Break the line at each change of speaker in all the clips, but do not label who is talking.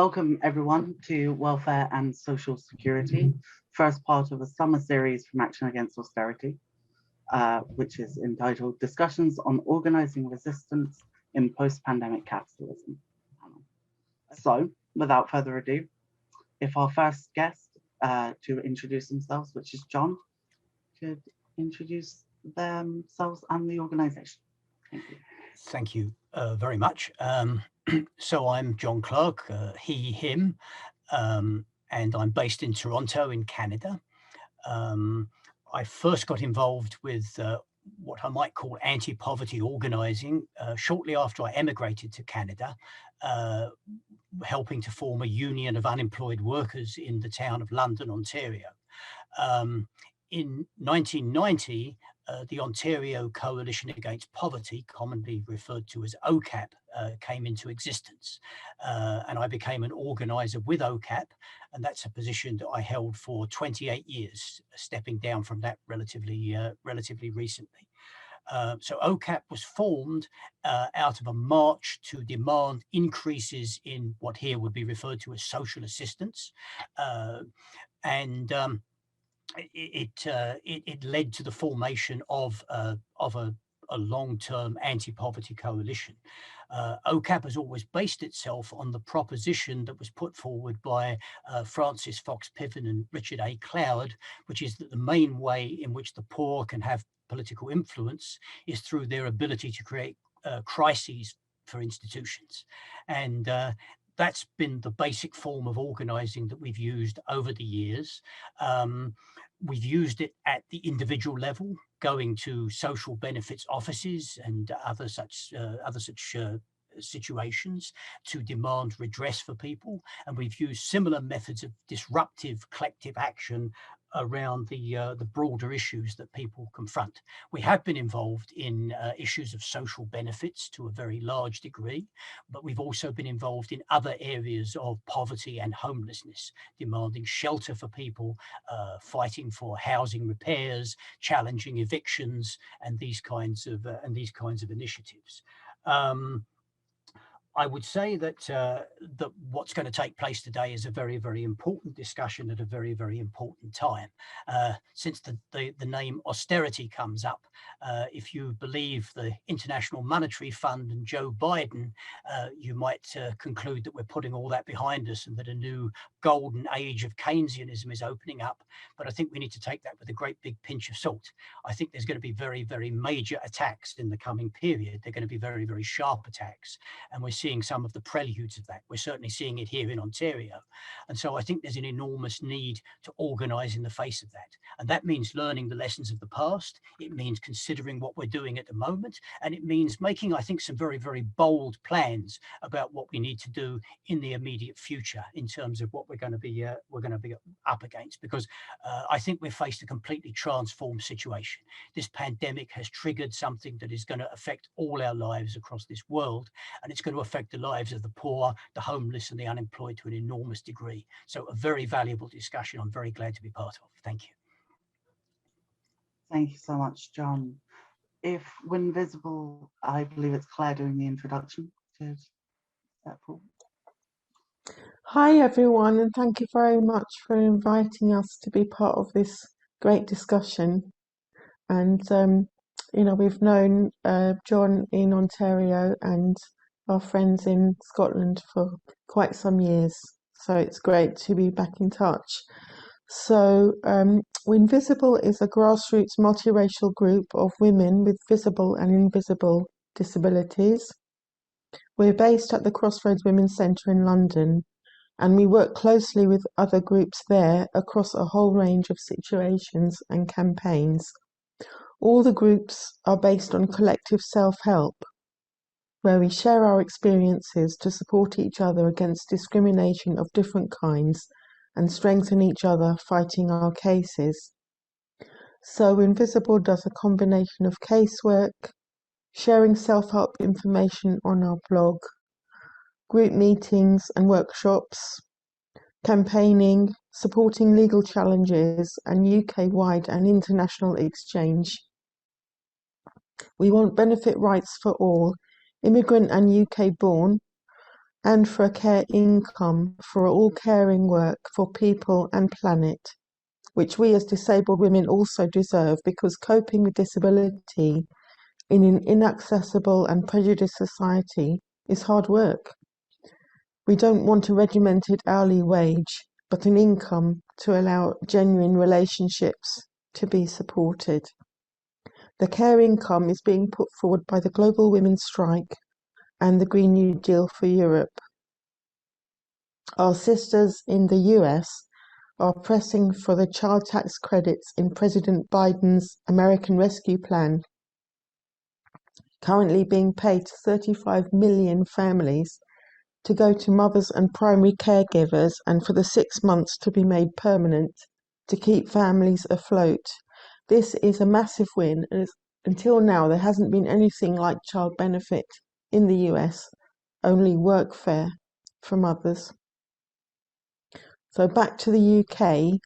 Welcome everyone to Welfare and Social Security, first part of a summer series from Action Against Austerity, which is entitled Discussions on Organising Resistance in Post-Pandemic Capitalism. So, without further ado, if our first guest to introduce themselves, which is John, could introduce themselves and the organisation. Thank you.
Thank you very much. So I'm John Clarke, he, him, and I'm based in Toronto in Canada. I first got involved with what I might call anti-poverty organising shortly after I emigrated to Canada, helping to form a union of unemployed workers in the town of London, Ontario. In 1990, the Ontario Coalition Against Poverty, commonly referred to as OCAP, came into existence. And I became an organiser with OCAP, and that's a position that I held for 28 years, stepping down from that relatively recently. So OCAP was formed out of a march to demand increases in what here would be referred to as social assistance. It led to the formation of a long-term anti-poverty coalition. OCAP has always based itself on the proposition that was put forward by Francis Fox Piven and Richard A. Cloud, which is that the main way in which the poor can have political influence is through their ability to create crises for institutions. And that's been the basic form of organising that we've used over the years. We've used it at the individual level, going to social benefits offices and other such situations to demand redress for people. And we've used similar methods of disruptive collective action around the broader issues that people confront. We have been involved in issues of social benefits to a very large degree, but we've also been involved in other areas of poverty and homelessness, demanding shelter for people, fighting for housing repairs, challenging evictions, and these kinds of initiatives. I would say that what's going to take place today is a very, very important discussion at a very, very important time. Since the name austerity comes up, if you believe the International Monetary Fund and Joe Biden, you might conclude that we're putting all that behind us and that a new golden age of Keynesianism is opening up. But I think we need to take that with a great big pinch of salt. I think there's going to be very, very major attacks in the coming period. They're going to be very, very sharp attacks. And we're seeing some of the preludes of that. We're certainly seeing it here in Ontario. And so I think there's an enormous need to organise in the face of that. And that means learning the lessons of the past. It means considering what we're doing at the moment. And it means making, I think, some very, very bold plans about what we need to do in the immediate future in terms of what we're going to be up against. Because I think we've faced a completely transformed situation. This pandemic has triggered something that is going to affect all our lives across this world. And it's going to affect the lives of the poor, the homeless, and the unemployed to an enormous degree. So a very valuable discussion I'm very glad to be part of. Thank you.
Thank you so much, John. If WinVisible, I believe it's Claire doing the introduction.
Hi everyone, and thank you very much for inviting us to be part of this great discussion. And you know, we've known John in Ontario and our friends in Scotland for quite some years, so it's great to be back in touch. So WinVisible is a grassroots multiracial group of women with visible and invisible disabilities. We're based at the Crossroads Women's Centre in London, and we work closely with other groups there across a whole range of situations and campaigns. All the groups are based on collective self-help, where we share our experiences to support each other against discrimination of different kinds and strengthen each other fighting our cases. So WinVisible does a combination of casework, sharing self-help information on our blog, group meetings and workshops, campaigning, supporting legal challenges, and UK-wide and international exchange. We want benefit rights for all, immigrant and UK born, and for a care income for all caring work for people and planet, which we as disabled women also deserve, because coping with disability in an inaccessible and prejudiced society is hard work. We don't want a regimented hourly wage, but an income to allow genuine relationships to be supported. The care income is being put forward by the Global Women's Strike and the Green New Deal for Europe. Our sisters in the US are pressing for the child tax credits in President Biden's American Rescue Plan, currently being paid to 35 million families, to go to mothers and primary caregivers, and for the 6 months to be made permanent to keep families afloat. This is a massive win, and until now there hasn't been anything like child benefit in the US, only workfare for mothers. So back to the UK.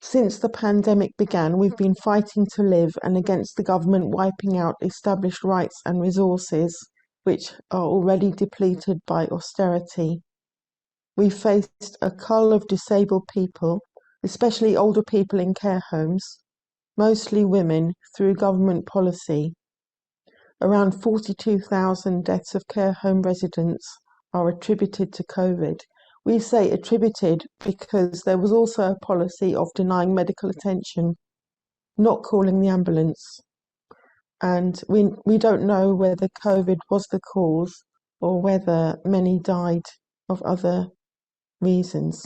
Since the pandemic began, we've been fighting to live and against the government wiping out established rights and resources, which are already depleted by austerity. We faced a cull of disabled people, especially older people in care homes, mostly women, through government policy. Around 42,000 deaths of care home residents are attributed to COVID. We say attributed because there was also a policy of denying medical attention, not calling the ambulance. And we don't know whether COVID was the cause or whether many died of other reasons.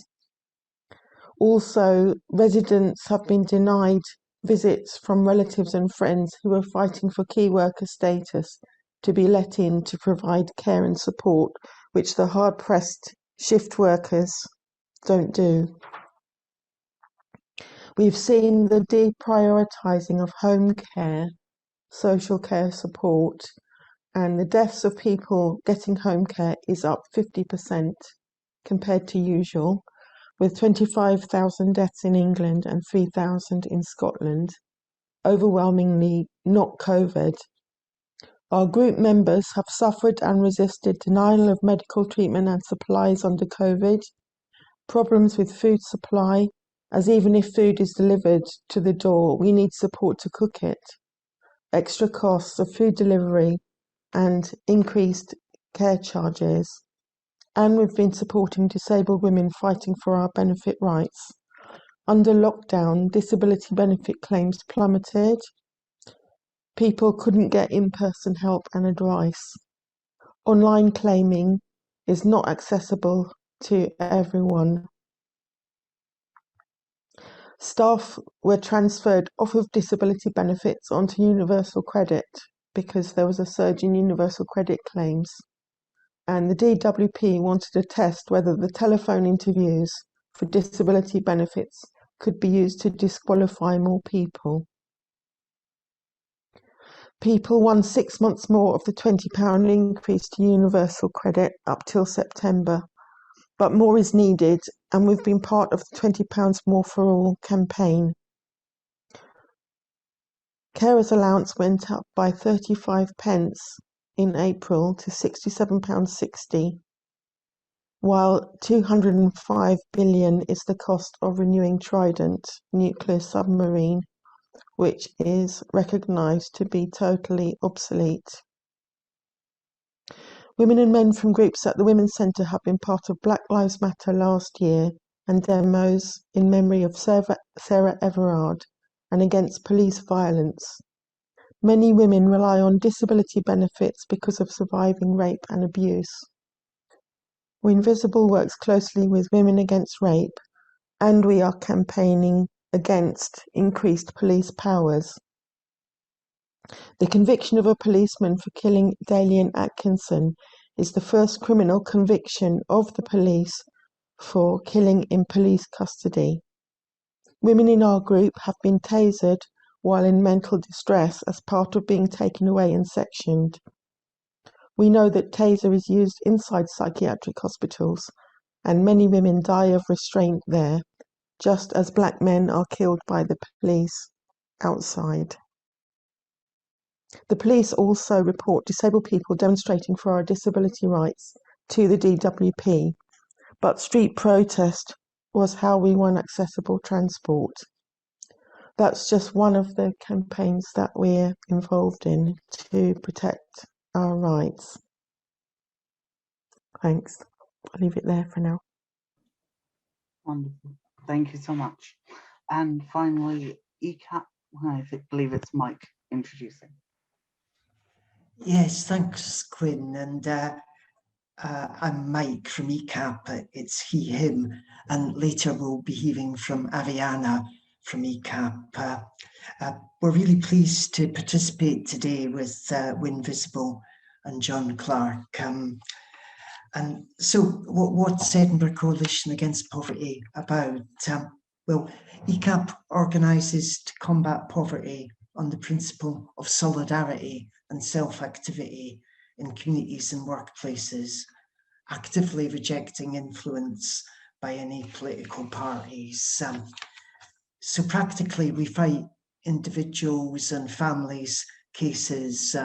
Also, residents have been denied visits from relatives and friends who are fighting for key worker status to be let in to provide care and support, which the hard-pressed shift workers don't do. We've seen the deprioritising of home care, social care support, and the deaths of people getting home care is up 50% compared to usual, with 25,000 deaths in England and 3,000 in Scotland, overwhelmingly not COVID. Our group members have suffered and resisted denial of medical treatment and supplies under COVID, problems with food supply, as even if food is delivered to the door, we need support to cook it, extra costs of food delivery, and increased care charges. And we've been supporting disabled women fighting for our benefit rights. Under lockdown, disability benefit claims plummeted. People couldn't get in-person help and advice. Online claiming is not accessible to everyone. Staff were transferred off of disability benefits onto universal credit because there was a surge in universal credit claims. And the DWP wanted to test whether the telephone interviews for disability benefits could be used to disqualify more people. People won 6 months more of the £20 increase to universal credit up till September, but more is needed, and we've been part of the £20 more for all campaign. Carers allowance went up by 35 pence in April to £67.60, while 205 billion is the cost of renewing Trident nuclear submarine, which is recognised to be totally obsolete. Women and men from groups at the Women's Centre have been part of Black Lives Matter last year and demos in memory of Sarah Everard and against police violence. Many women rely on disability benefits because of surviving rape and abuse. WinVisible works closely with Women Against Rape, and we are campaigning against increased police powers. The conviction of a policeman for killing Dalian Atkinson is the first criminal conviction of the police for killing in police custody. Women in our group have been tasered while in mental distress as part of being taken away and sectioned. We know that taser is used inside psychiatric hospitals, and many women die of restraint there, just as black men are killed by the police outside. The police also report disabled people demonstrating for our disability rights, to the DWP, but street protest was how we won accessible transport. That's just one of the campaigns that we're involved in to protect our rights. Thanks. I'll leave it there for now.
Wonderful. Thank you so much. And finally, ECAP, I believe it's Mike introducing.
Yes, thanks, Quinn. And I'm Mike from ECAP. It's he, him, and later we'll be hearing from Ariana from ECAP. We're really pleased to participate today with WinVisible and John Clarke. And so what's Edinburgh Coalition Against Poverty about? Well, ECAP organises to combat poverty on the principle of solidarity and self-activity in communities and workplaces, actively rejecting influence by any political parties. So practically, we fight individuals and families' cases,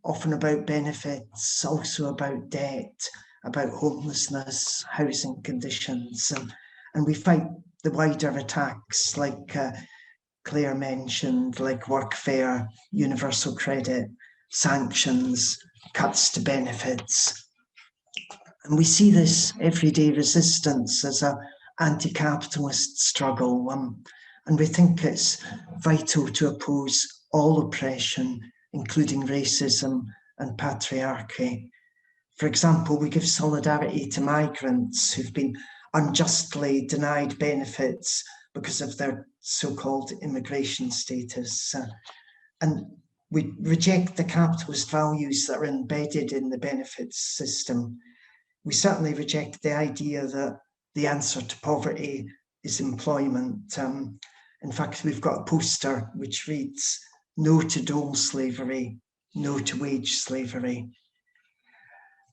often about benefits, also about debt, about homelessness, housing conditions, and we fight the wider attacks like Claire mentioned, like workfare, universal credit, sanctions, cuts to benefits. And we see this everyday resistance as an anti-capitalist struggle, and we think it's vital to oppose all oppression, including racism and patriarchy. For example, we give solidarity to migrants who've been unjustly denied benefits because of their so-called immigration status. And we reject the capitalist values that are embedded in the benefits system. We certainly reject the idea that the answer to poverty is employment. In fact, we've got a poster which reads, "No to dole slavery, no to wage slavery."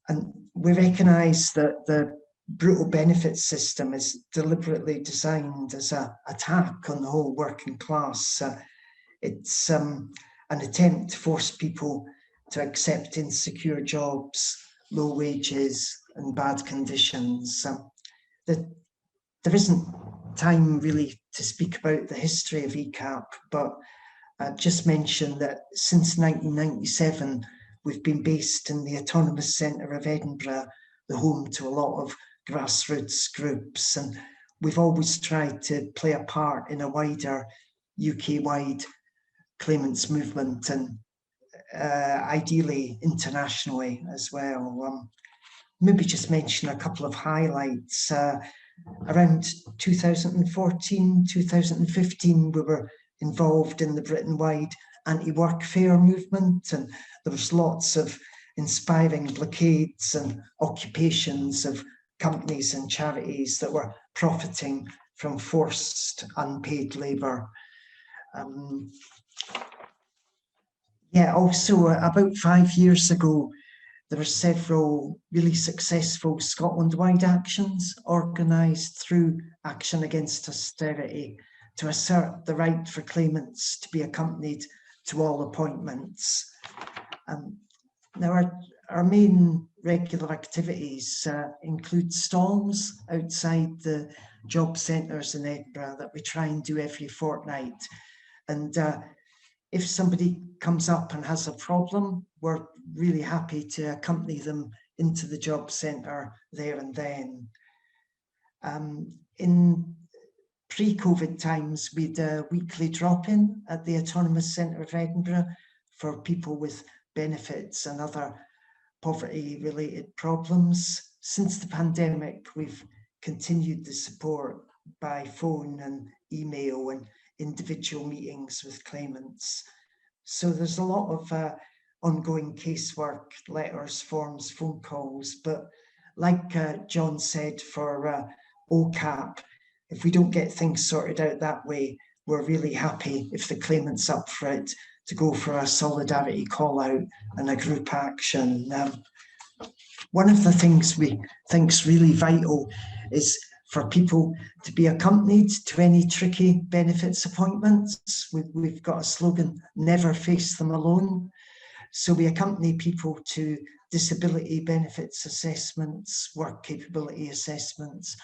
And we recognise that the brutal benefits system is deliberately designed as an attack on the whole working class. It's an attempt to force people to accept insecure jobs, low wages, and bad conditions. There isn't time really to speak about the history of ECAP, but just mention that since 1997, we've been based in the Autonomous Centre of Edinburgh, the home to a lot of grassroots groups, and we've always tried to play a part in a wider UK-wide claimants movement, and ideally internationally as well. Maybe just mention a couple of highlights. Around 2014, 2015, we were involved in the Britain-wide anti-workfare movement, and there was lots of inspiring blockades and occupations of companies and charities that were profiting from forced unpaid labour. Also about 5 years ago, there were several really successful Scotland-wide actions organised through Action Against Austerity to assert the right for claimants to be accompanied to all appointments. Now, our main regular activities include stalls outside the job centres in Edinburgh that we try and do every fortnight. And if somebody comes up and has a problem, we're really happy to accompany them into the job centre there and then. In pre-COVID times, we had a weekly drop-in at the Autonomous Centre of Edinburgh for people with benefits and other poverty-related problems. Since the pandemic, we've continued the support by phone and email and individual meetings with claimants. So there's a lot of ongoing casework, letters, forms, phone calls, but like John said for OCAP, if we don't get things sorted out that way, we're really happy if the claimant's up for it to go for a solidarity call out and a group action. One of the things we think's really vital is for people to be accompanied to any tricky benefits appointments. We've got a slogan, never face them alone. So we accompany people to disability benefits assessments, work capability assessments,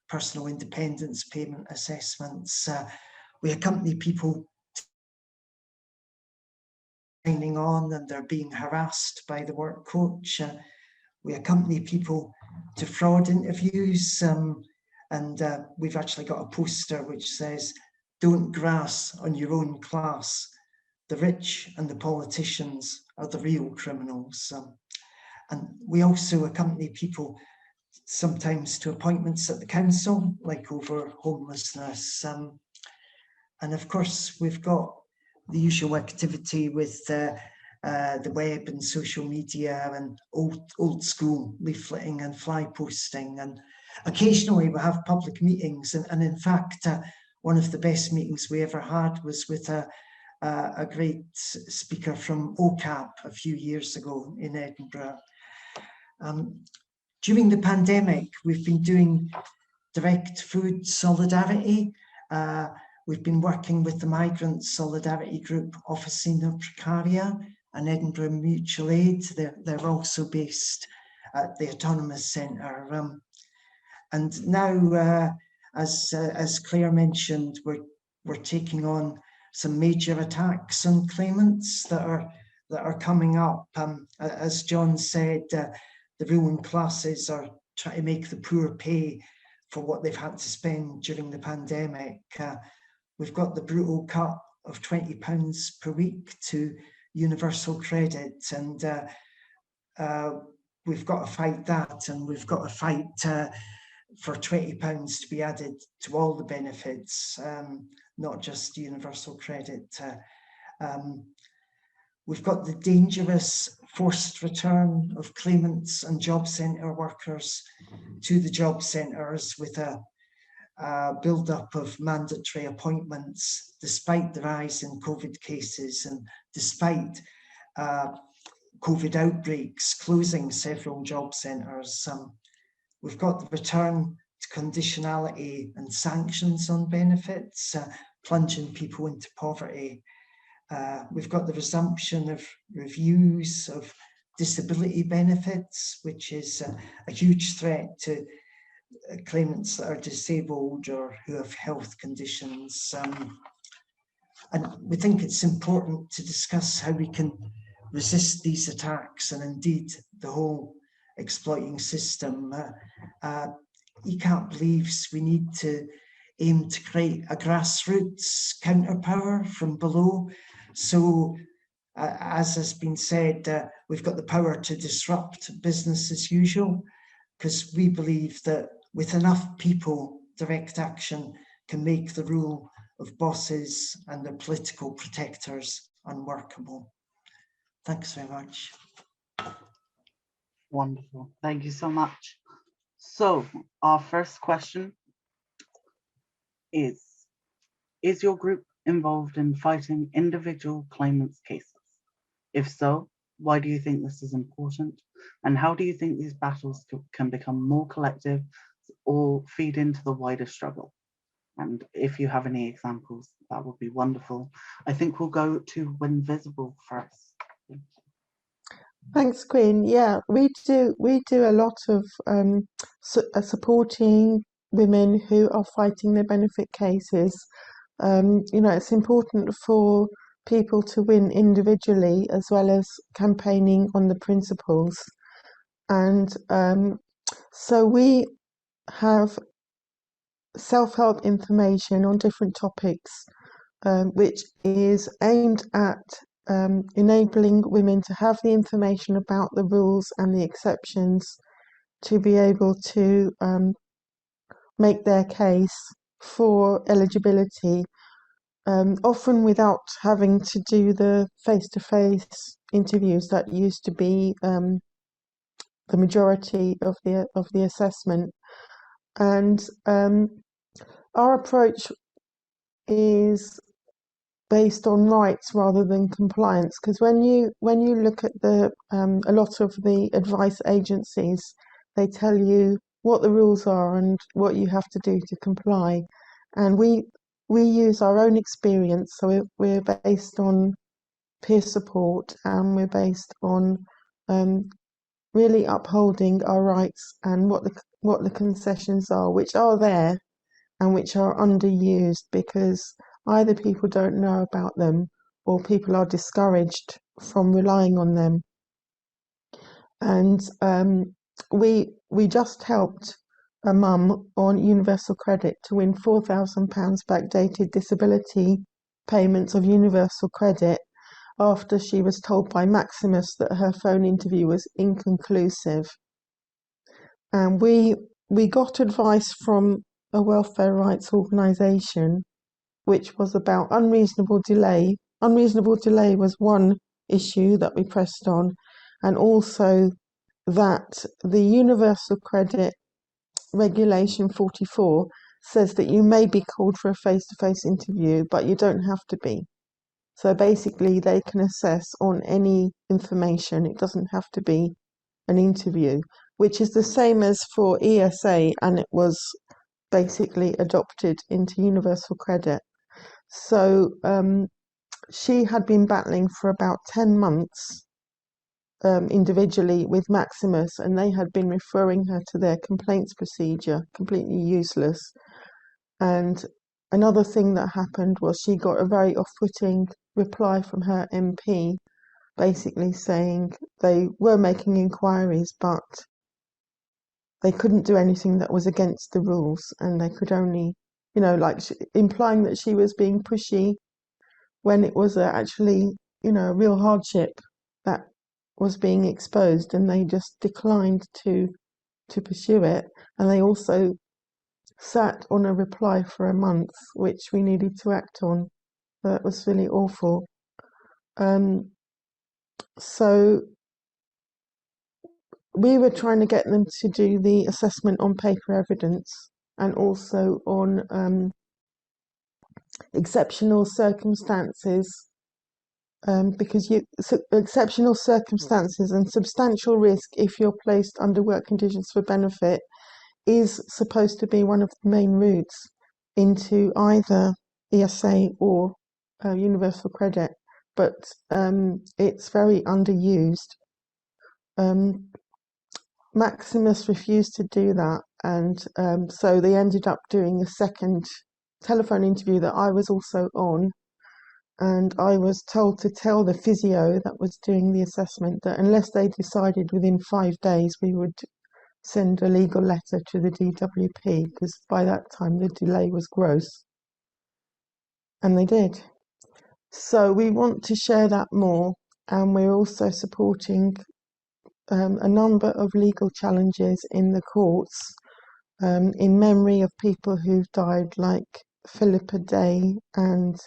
personal independence payment assessments. We accompany people signing on and they're being harassed by the work coach. We accompany people to fraud interviews, and we've actually got a poster which says, "Don't grass on your own class. The rich and the politicians are the real criminals." And we also accompany people sometimes to appointments at the council, like over homelessness. And of course, we've got the usual activity with the web and social media and old school leafleting and fly posting. And occasionally we have public meetings. And in fact, one of the best meetings we ever had was with a great speaker from OCAP a few years ago in Edinburgh. During the pandemic, we've been doing direct food solidarity. We've been working with the migrant solidarity group Officina Precaria and Edinburgh Mutual Aid. They're also based at the Autonomous Centre. And now, as Claire mentioned, we're taking on some major attacks on claimants that are coming up. As John said, the ruling classes are trying to make the poor pay for what they've had to spend during the pandemic. We've got the brutal cut of £20 per week to universal credit, and we've got to fight that, and we've got to fight for £20 to be added to all the benefits, not just universal credit. We've got the dangerous forced return of claimants and job centre workers to the job centres with a build-up of mandatory appointments, despite the rise in COVID cases and despite COVID outbreaks closing several job centres. We've got the return to conditionality and sanctions on benefits, plunging people into poverty. We've got the resumption of reviews of disability benefits, which is a huge threat to claimants that are disabled or who have health conditions. And we think it's important to discuss how we can resist these attacks and indeed the whole exploiting system. ECAP believes we need to aim to create a grassroots counterpower from below. So as has been said, we've got the power to disrupt business as usual, because we believe that with enough people, direct action can make the rule of bosses and their political protectors unworkable. Thanks very much.
Wonderful. Thank you so much. So our first question is your group involved in fighting individual claimants' cases? If so, why do you think this is important? And how do you think these battles can become more collective or feed into the wider struggle? And if you have any examples, that would be wonderful. I think we'll go to WinVisible first.
Thanks, Quinn. Yeah, we do a lot of supporting women who are fighting their benefit cases. You know, it's important for people to win individually as well as campaigning on the principles. And so we have self-help information on different topics, which is aimed at enabling women to have the information about the rules and the exceptions to be able to make their case for eligibility, often without having to do the face-to-face interviews that used to be the majority of the assessment. And our approach is based on rights rather than compliance, because when you look at the a lot of the advice agencies, they tell you what the rules are and what you have to do to comply, and we use our own experience. So we're based on peer support, and we're based on really upholding our rights and what the concessions are, which are there and which are underused because either people don't know about them or people are discouraged from relying on them. And we just helped a mum on universal credit to win £4,000 backdated disability payments of universal credit after she was told by Maximus that her phone interview was inconclusive. And we got advice from a welfare rights organisation, which was about unreasonable delay. Unreasonable delay was one issue that we pressed on, and also that the Universal Credit Regulation 44 says that you may be called for a face-to-face interview, but you don't have to be. So basically, they can assess on any information. It doesn't have to be an interview, which is the same as for ESA, and it was basically adopted into universal credit. So she had been battling for about 10 months individually with Maximus, and they had been referring her to their complaints procedure, completely useless. And another thing that happened was she got a very off-putting reply from her MP, basically saying they were making inquiries, but they couldn't do anything that was against the rules, and they could only, like implying that she was being pushy when it was actually, a real hardship that was being exposed, and they just declined to pursue it. And they also sat on a reply for a month, which we needed to act on. That was really awful. So we were trying to get them to do the assessment on paper evidence and also on exceptional circumstances, because exceptional circumstances and substantial risk if you're placed under work conditions for benefit is supposed to be one of the main routes into either ESA or universal credit, but it's very underused. Maximus refused to do that, and so they ended up doing a second telephone interview that I was also on, and I was told to tell the physio that was doing the assessment that unless they decided within 5 days, we would send a legal letter to the DWP, because by that time the delay was gross. And they did. So we want to share that more, and we're also supporting a number of legal challenges in the courts in memory of people who've died, like Philippa Day and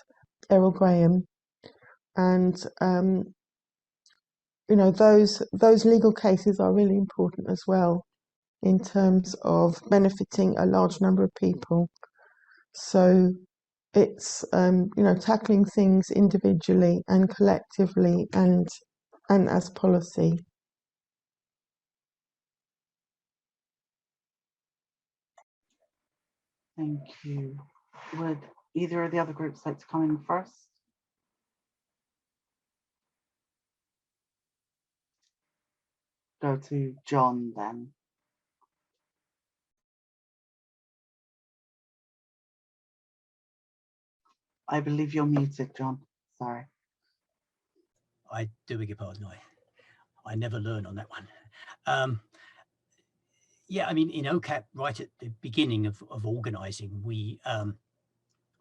Errol Graham. And those legal cases are really important as well in terms of benefiting a large number of people. So it's tackling things individually and collectively and as policy.
Thank you. Would either of the other groups like to come in first? Go to John then. I believe you're muted, John. Sorry.
I do beg your pardon. I never learn on that one. Yeah, I mean, in OCAP, right at the beginning of organising,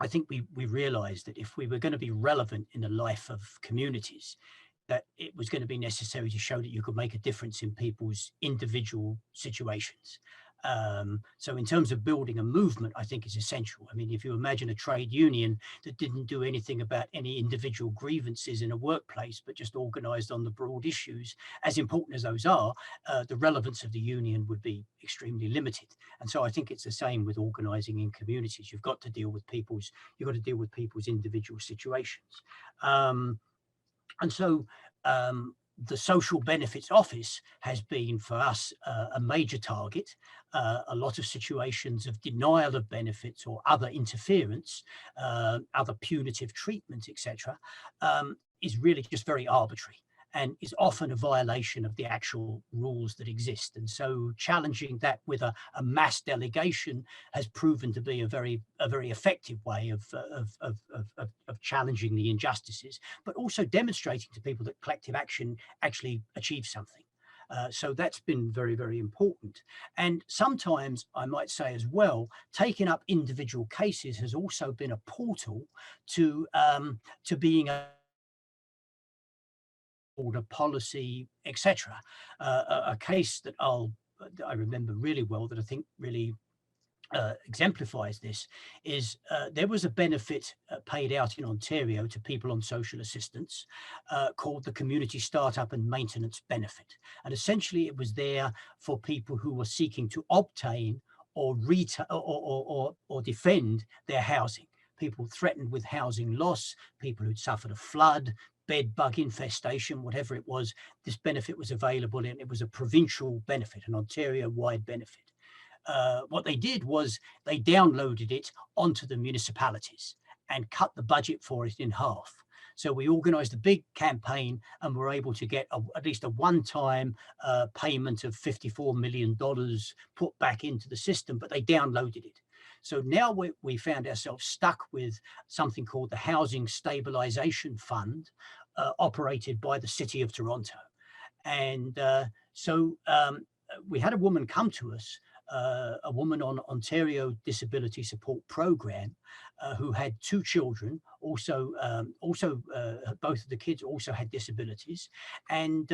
I think we realised that if we were going to be relevant in the life of communities, that it was going to be necessary to show that you could make a difference in people's individual situations. So in terms of building a movement, I think it's essential. I mean, if you imagine a trade union that didn't do anything about any individual grievances in a workplace, but just organised on the broad issues, as important as those are, the relevance of the union would be extremely limited. And so I think it's the same with organising in communities. You've got to deal with people's individual situations. And so the Social Benefits Office has been for us a major target. A lot of situations of denial of benefits or other interference, other punitive treatment, etc., is really just very arbitrary. and is often a violation of the actual rules that exist. And so challenging that with a mass delegation has proven to be a very effective way of challenging the injustices, but also demonstrating to people that collective action actually achieves something. So that's been very, very important. And sometimes I might say as well, taking up individual cases has also been a portal to being a policy, etc. A case that I remember really well that I think really exemplifies this is there was a benefit paid out in Ontario to people on social assistance called the Community Startup and Maintenance Benefit. And essentially it was there for people who were seeking to obtain or defend their housing. People threatened with housing loss, people who'd suffered a flood, bed bug infestation, whatever it was, this benefit was available, and it was a provincial benefit, an Ontario-wide benefit. What they did was they downloaded it onto the municipalities and cut the budget for it in half. So we organized a big campaign and were able to get at least a one-time payment of $54 million put back into the system, but they downloaded it. So now we found ourselves stuck with something called the Housing Stabilization Fund, operated by the City of Toronto. And so we had a woman come to us, a woman on Ontario Disability Support Program, who had 2 children, also both of the kids also had disabilities, and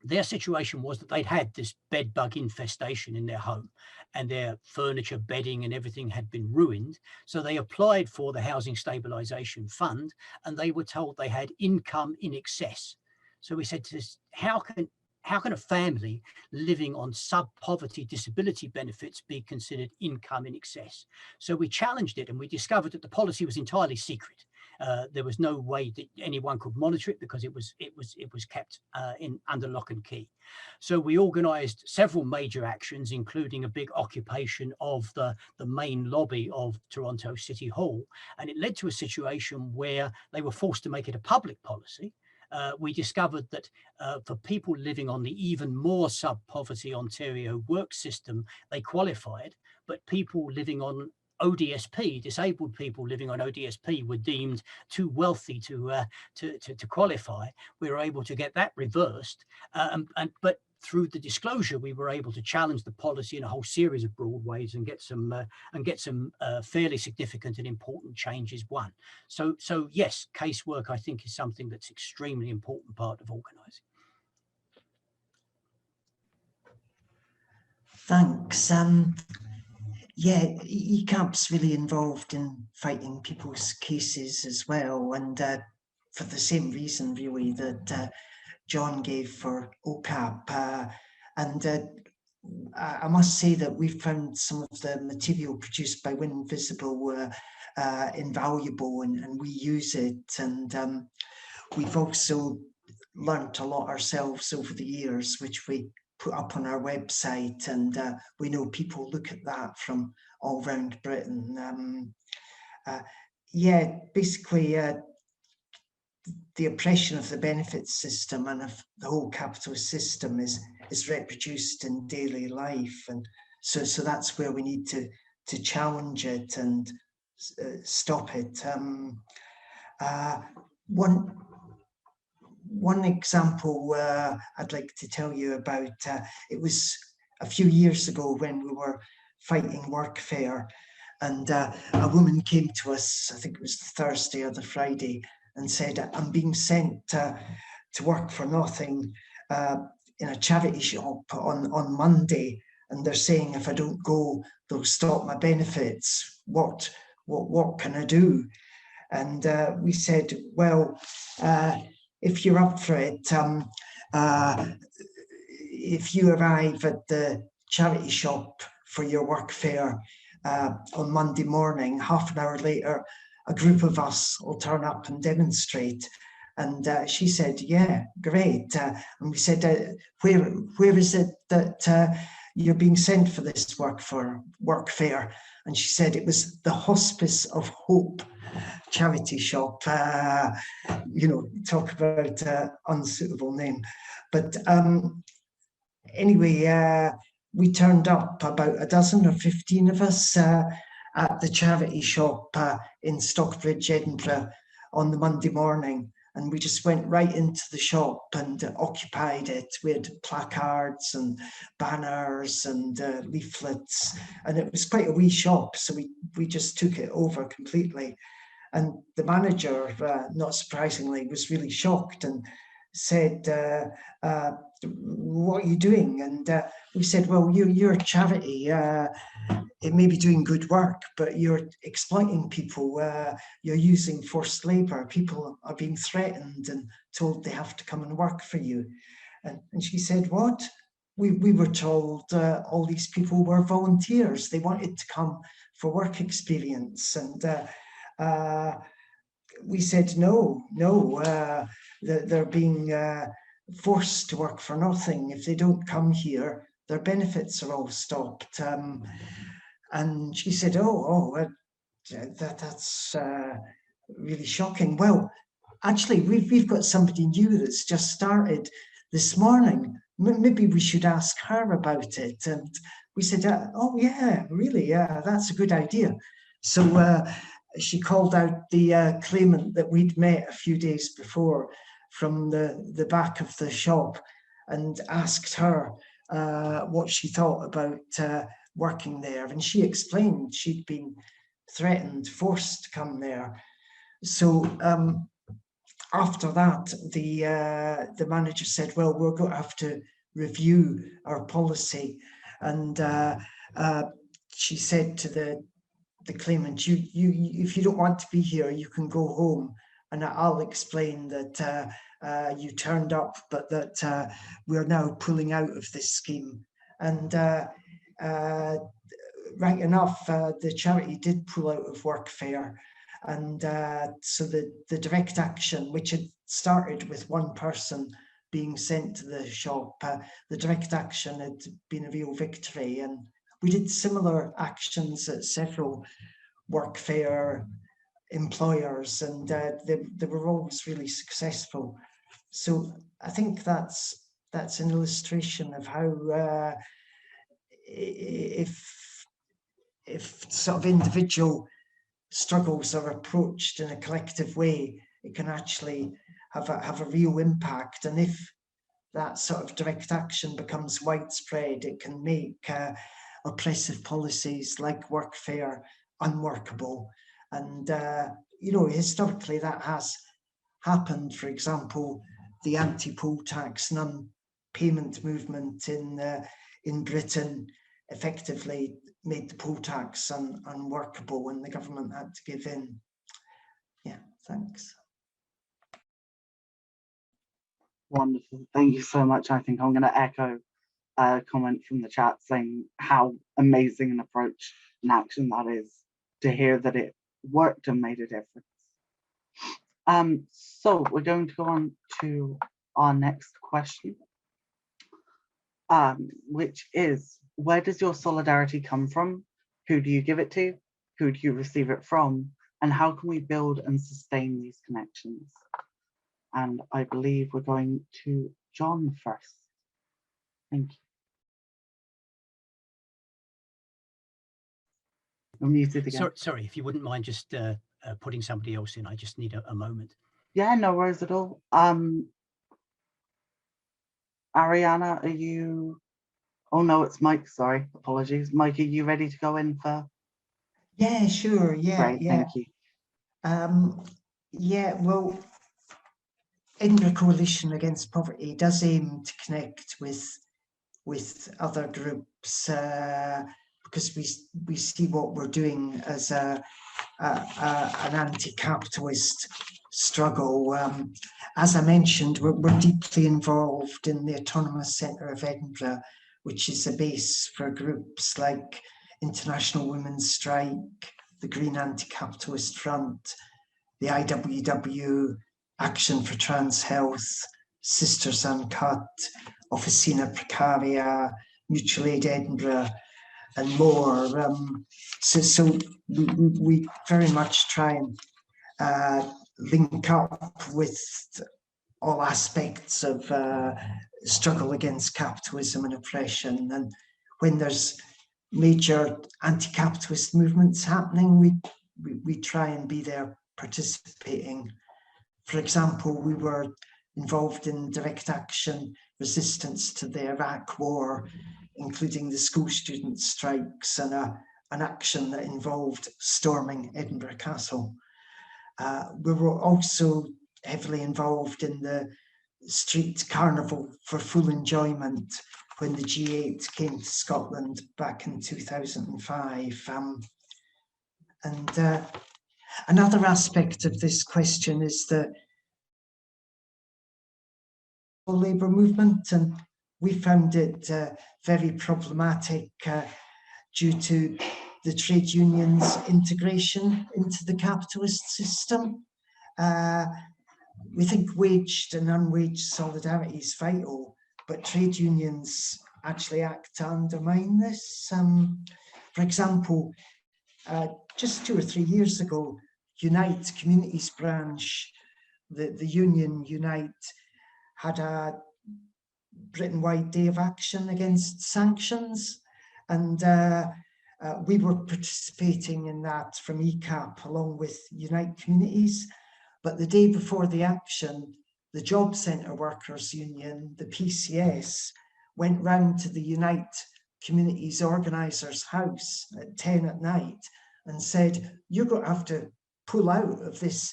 their situation was that they'd had this bed bug infestation in their home, and their furniture, bedding and everything had been ruined. So they applied for the Housing Stabilization Fund, and they were told they had income in excess. So we said to this, how can a family living on sub-poverty disability benefits be considered income in excess? So we challenged it, and we discovered that the policy was entirely secret. There was no way that anyone could monitor it because it was kept under lock and key. So we organised several major actions, including a big occupation of the main lobby of Toronto City Hall, and it led to a situation where they were forced to make it a public policy. We discovered that for people living on the even more sub-poverty Ontario work system, they qualified, but people living on ODSP, disabled people living on ODSP, were deemed too wealthy to qualify. We were able to get that reversed, but through the disclosure, we were able to challenge the policy in a whole series of broad ways and get some fairly significant and important changes won. So yes, casework I think is something that's extremely important part of organising.
Thanks. Yeah, ECAP's really involved in fighting people's cases as well, and for the same reason really that John gave for OCAP. And I must say that we found some of the material produced by WinVisible invaluable, and we use it. And we've also learnt a lot ourselves over the years, which we put up on our website, and we know people look at that from all around Britain. Yeah, basically the oppression of the benefits system and of the whole capitalist system is reproduced in daily life, and so that's where we need to challenge it and stop it. One example I'd like to tell you about, it was a few years ago when we were fighting workfare, and a woman came to us, I think it was the Thursday or the Friday, and said, I'm being sent to work for nothing in a charity shop on Monday, and they're saying if I don't go, they'll stop my benefits. What can I do? And we said, well, if you're up for it, if you arrive at the charity shop for your workfare on Monday morning, half an hour later, a group of us will turn up and demonstrate. And she said, yeah, great. And we said, where is it that you're being sent for this workfare? And she said it was the Hospice of Hope charity shop. You know, talk about unsuitable name. But anyway, we turned up, about a dozen or 15 of us, at the charity shop in Stockbridge, Edinburgh, on the Monday morning. And we just went right into the shop and occupied it. We had placards and banners and leaflets, and it was quite a wee shop, so we just took it over completely. And the manager, not surprisingly, was really shocked and said, what are you doing? And we said, well, you're a charity. It may be doing good work, but you're exploiting people. You're using forced labor. People are being threatened and told they have to come and work for you. And she said, what? We were told all these people were volunteers. They wanted to come for work experience. And we said, no, they're being forced to work for nothing. If they don't come here, their benefits are all stopped. And she said, that's really shocking. Well, actually, we've got somebody new that's just started this morning. Maybe we should ask her about it. And we said, oh yeah, really, that's a good idea. So she called out the claimant that we'd met a few days before from the back of the shop and asked her what she thought about working there. And she explained she'd been threatened, forced to come there. So after that, the manager said, well, we're going to have to review our policy. And she said to the claimant, if you don't want to be here, you can go home. And I'll explain that you turned up, but that we're now pulling out of this scheme. And right enough, the charity did pull out of workfare. And so the direct action, which had started with one person being sent to the shop, the direct action had been a real victory. And we did similar actions at several workfare employers, and they were always really successful. So I think that's an illustration of how if sort of individual struggles are approached in a collective way, it can actually have a real impact. And if that sort of direct action becomes widespread, it can make oppressive policies like workfare unworkable. And you know, historically that has happened. For example, the anti-poll tax non-payment movement in Britain effectively made the poll tax unworkable, and the government had to give in. Yeah, thanks.
Wonderful. Thank you so much. I think I'm going to echo a comment from the chat saying how amazing an approach and action that is, to hear that it worked and made a difference. So we're going to go on to our next question, which is, where does your solidarity come from? Who do you give it to? Who do you receive it from? And how can we build and sustain these connections? And I believe we're going to John first. Thank you. I'm muted again.
Sorry, if you wouldn't mind just putting somebody else in. I just need a moment.
Yeah, no worries at all. Ariana, are you? Oh no, it's Mike. Sorry, apologies. Mike, are you ready to go in for?
Yeah, sure. Yeah,
Great,
yeah.
thank you.
Yeah, well, Edinburgh Coalition Against Poverty does aim to connect with other groups because we see what we're doing as an anti-capitalist struggle. As I mentioned, we're deeply involved in the Autonomous Centre of Edinburgh, which is a base for groups like International Women's Strike, the Green Anti-Capitalist Front, the IWW, Action for Trans Health, Sisters Uncut, Officina Precaria, Mutual Aid Edinburgh, more. So we very much try and link up with all aspects of struggle against capitalism and oppression. And when there's major anti-capitalist movements happening, we try and be there participating. For example, we were involved in direct action resistance to the Iraq war, including the school student strikes and an action that involved storming Edinburgh Castle. We were also heavily involved in the street carnival for full enjoyment when the G8 came to Scotland back in 2005. Another aspect of this question is the labour movement, and we found it very problematic due to the trade unions' integration into the capitalist system. We think waged and unwaged solidarity is vital, but trade unions actually act to undermine this. For example, just 2 or 3 years ago, Unite Communities branch, the union Unite, had a Britain-wide day of action against sanctions, and we were participating in that from ECAP along with Unite Communities. But the day before the action, the Job Centre Workers Union, the PCS, went round to the Unite Communities organisers' house at 10 at night and said, you're going to have to pull out of this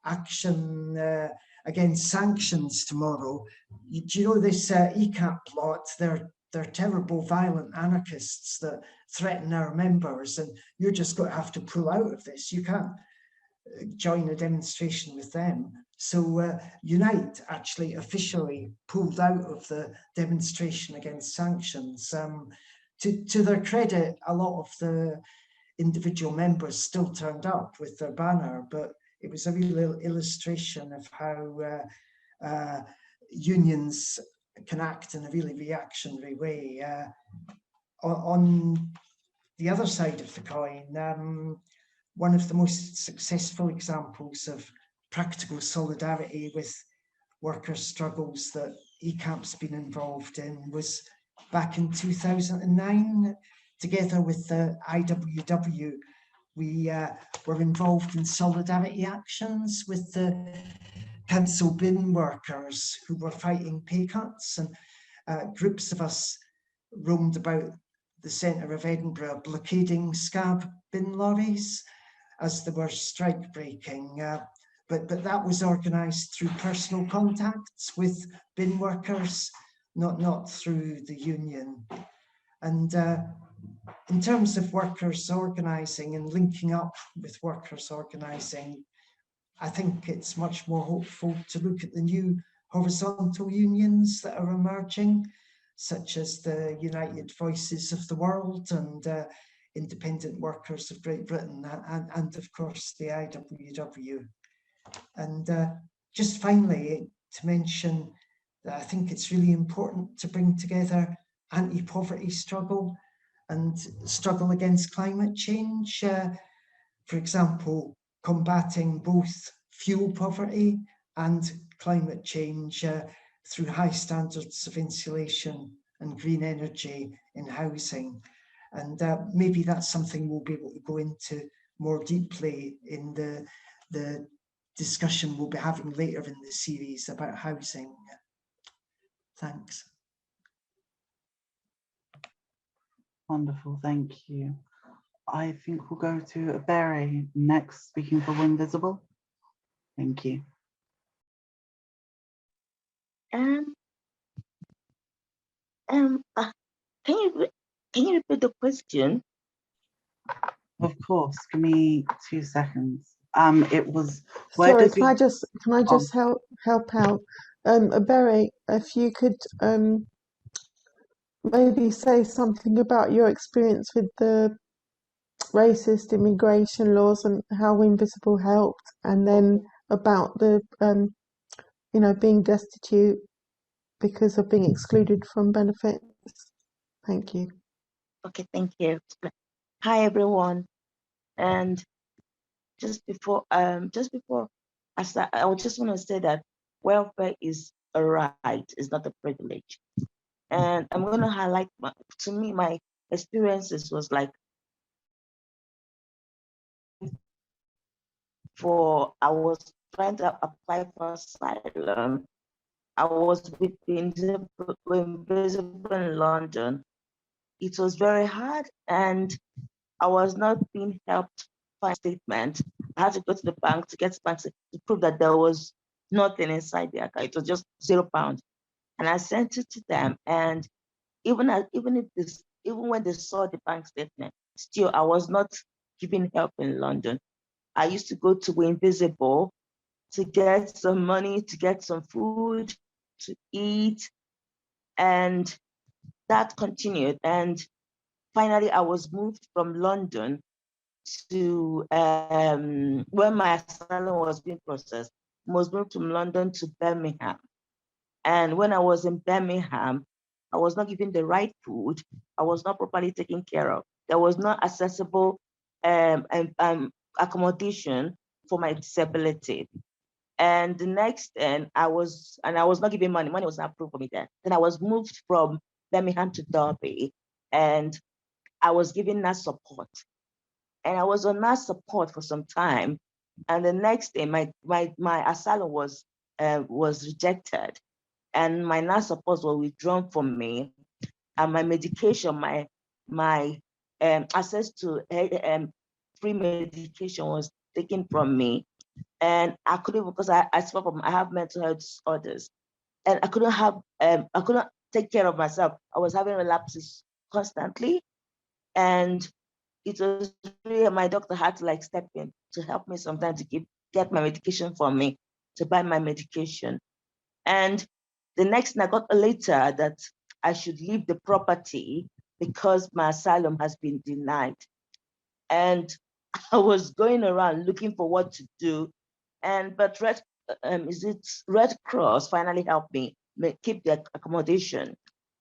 action against sanctions tomorrow. Do you know this ECAP lot? They're terrible, violent anarchists that threaten our members, and you're just going to have to pull out of this. You can't join a demonstration with them. So Unite actually officially pulled out of the demonstration against sanctions. To their credit, a lot of the individual members still turned up with their banner, but it was a real illustration of how unions can act in a really reactionary way. On the other side of the coin, one of the most successful examples of practical solidarity with workers' struggles that ECAP's been involved in was back in 2009. Together with the IWW, we were involved in solidarity actions with the council bin workers who were fighting pay cuts, and groups of us roamed about the centre of Edinburgh blockading scab bin lorries as they were strike breaking. But that was organised through personal contacts with bin workers, not through the union. And in terms of workers organising and linking up with workers organising, I think it's much more hopeful to look at the new horizontal unions that are emerging, such as the United Voices of the World and Independent Workers of Great Britain, and of course the IWW. And just finally to mention that I think it's really important to bring together anti-poverty struggle and struggle against climate change. For example, combating both fuel poverty and climate change through high standards of insulation and green energy in housing. And maybe that's something we'll be able to go into more deeply in the discussion we'll be having later in the series about housing. Thanks.
Wonderful, thank you. I think we'll go to Barry next, speaking for WinVisible. Thank you.
Can you repeat the question?
Of course, give me 2 seconds. It was,
sorry, can I just help out? Barry, if you could maybe say something about your experience with the racist immigration laws and how WinVisible helped, and then about the being destitute because of being excluded from benefits. Thank you.
Okay, thank you. Hi everyone. And just before I start, I would just want to say that welfare is a right, it's not a privilege. And I'm going to highlight, to me, my experiences was like, I was trying to apply for asylum. I was with WinVisible in London. It was very hard, and I was not being helped by a statement. I had to go to the bank to get bank to prove that there was nothing inside the account. It was just £0. And I sent it to them. And even when they saw the bank statement, still I was not giving help in London. I used to go to WinVisible to get some money, to get some food, to eat, and that continued. And finally, I was moved from London to when my asylum was being processed. I was moved from London to Birmingham. And when I was in Birmingham, I was not given the right food. I was not properly taken care of. There was not accessible accommodation for my disability. And the next, I was not given money. Money was not approved for me then. Then I was moved from Birmingham to Derby, and I was given nurse support. And I was on nurse support for some time. And the next day, my asylum was rejected, and my nurse support were withdrawn from me, and my medication, my access to free medication was taken from me. And I couldn't, because I suffer from, I have mental health disorders, and I couldn't take care of myself. I was having relapses constantly, and it was really, my doctor had to like step in to help me sometimes to get my medication for me, to buy my medication. And the next thing I got a letter that I should leave the property because my asylum has been denied. And I was going around looking for what to do. But Red Cross finally helped me keep the accommodation.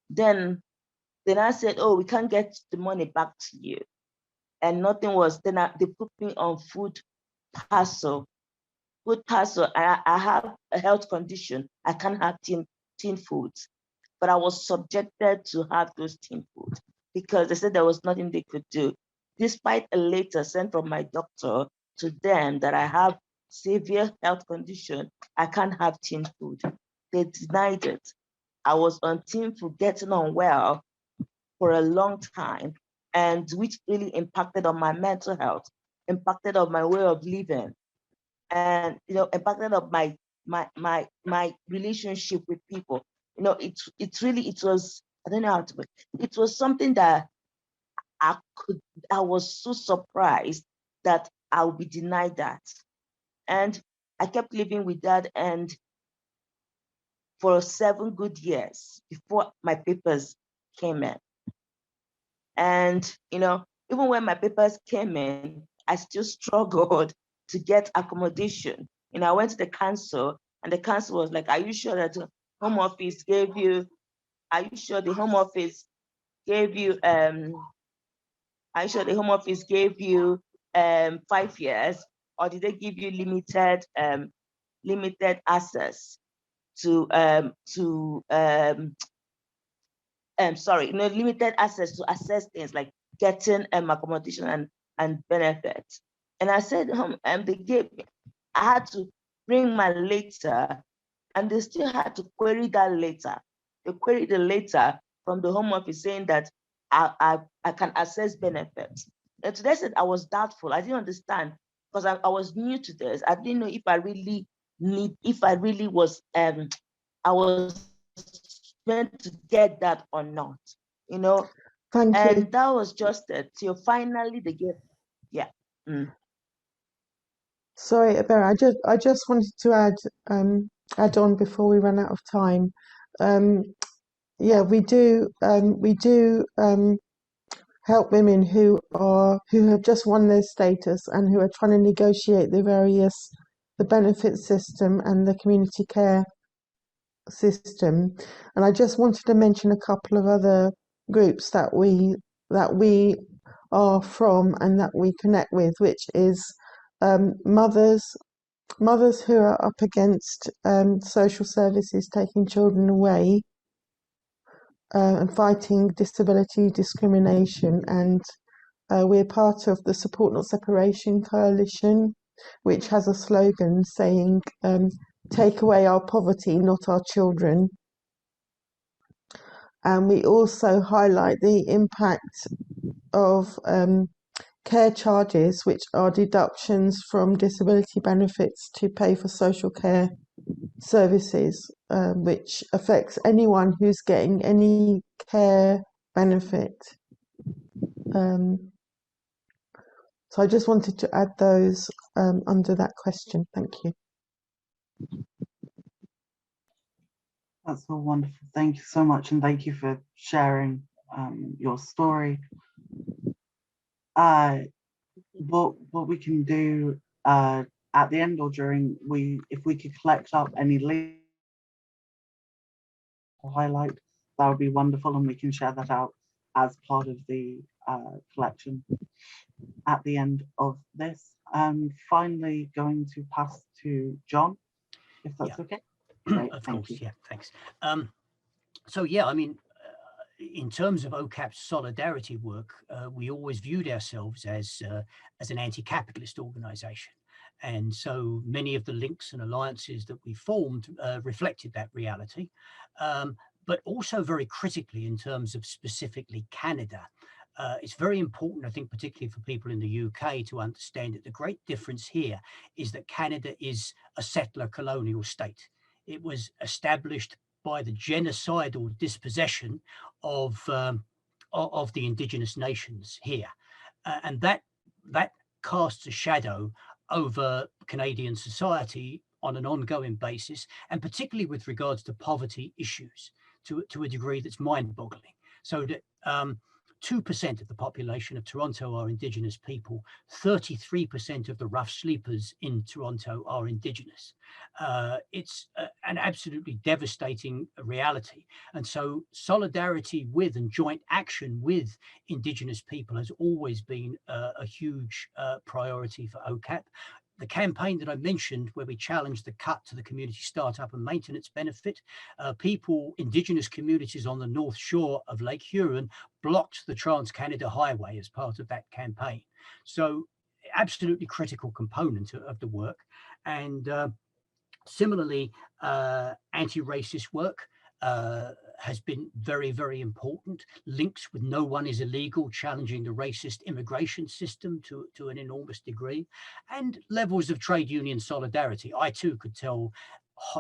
Then I said, oh, we can't get the money back to you. And nothing was, then they put me on food parcel. I have a health condition. I can't have tin foods, but I was subjected to have those tin foods because they said there was nothing they could do. Despite a letter sent from my doctor to them that I have severe health condition, I can't have tin food. They denied it. I was on tin food, getting on well for a long time, and which really impacted on my mental health, impacted on my way of living, and impacted on my relationship with people. It was, I don't know how to put it. It was something that I was so surprised that I would be denied that. And I kept living with that, and for 7 good years before my papers came in. And even when my papers came in, I still struggled to get accommodation. I went to the council, and the council was like, are you sure that the Home Office gave you, are you sure the Home Office gave you, are you sure the Home Office gave you 5 years, or did they give you limited access to limited access to assess things like getting accommodation and benefits. And I said, they gave me, I had to bring my letter, and they still had to query that letter. They queried the letter from the Home Office saying that I can access benefits. And today I said I was doubtful. I didn't understand because I was new to this. I didn't know if I really was, I was meant to get that or not,
Thank you.
And that was just it till finally they gave, yeah.
Sorry, Vera, I just wanted to add on before we run out of time. Yeah, we do help women who have just won their status and who are trying to negotiate the benefit system and the community care system. And I just wanted to mention a couple of other groups that we that we are from and that we connect with, which is mothers who are up against social services taking children away and fighting disability discrimination. And we're part of the Support Not Separation Coalition, which has a slogan saying, take away our poverty, not our children. And we also highlight the impact of care charges, which are deductions from disability benefits to pay for social care services, which affects anyone who's getting any care benefit. So I just wanted to add those under that question. Thank you.
That's all wonderful. Thank you so much, and thank you for sharing your story. What we can do at the end or during, if we could collect up any links to highlight, that would be wonderful, and we can share that out as part of the collection at the end of this. Finally, going to pass to John, if that's okay. Great,
of
thank
course,
you.
yeah, thanks. So yeah, I mean, in terms of OCAP's solidarity work, we always viewed ourselves as an anti-capitalist organisation. And so many of the links and alliances that we formed reflected that reality, but also very critically in terms of specifically Canada. It's very important, I think, particularly for people in the UK, to understand that the great difference here is that Canada is a settler colonial state. It was established by the genocidal dispossession of the indigenous nations here, and that casts a shadow over Canadian society on an ongoing basis, and particularly with regards to poverty issues, to a degree that's mind-boggling. So that 2% of the population of Toronto are Indigenous people. 33% of the rough sleepers in Toronto are Indigenous. It's an absolutely devastating reality. And so solidarity with and joint action with Indigenous people has always been a huge priority for OCAP. The campaign that I mentioned, where we challenged the cut to the community startup and maintenance benefit, Indigenous communities on the North Shore of Lake Huron blocked the Trans-Canada Highway as part of that campaign. So absolutely critical component of the work. And similarly, anti-racist work has been very, very important. Links with No One Is Illegal, challenging the racist immigration system to an enormous degree, and levels of trade union solidarity. I too could tell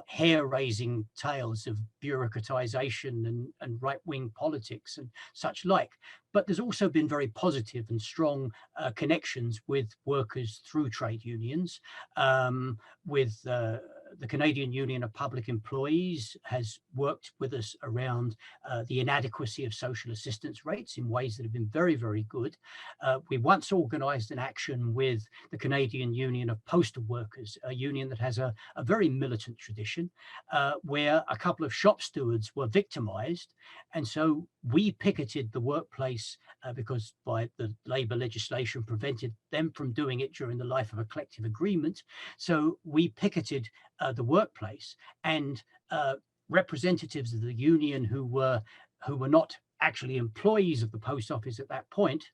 hair-raising tales of bureaucratization and right-wing politics and such like. But there's also been very positive and strong connections with workers through trade unions, with the Canadian Union of Public Employees has worked with us around the inadequacy of social assistance rates in ways that have been very, very good. We once organised an action with the Canadian Union of Postal Workers, a union that has a very militant tradition, where a couple of shop stewards were victimised. And so we picketed the workplace because by the Labour legislation prevented them from doing it during the life of a collective agreement. So we picketed the workplace, and representatives of the union who were not actually employees of the post office at that point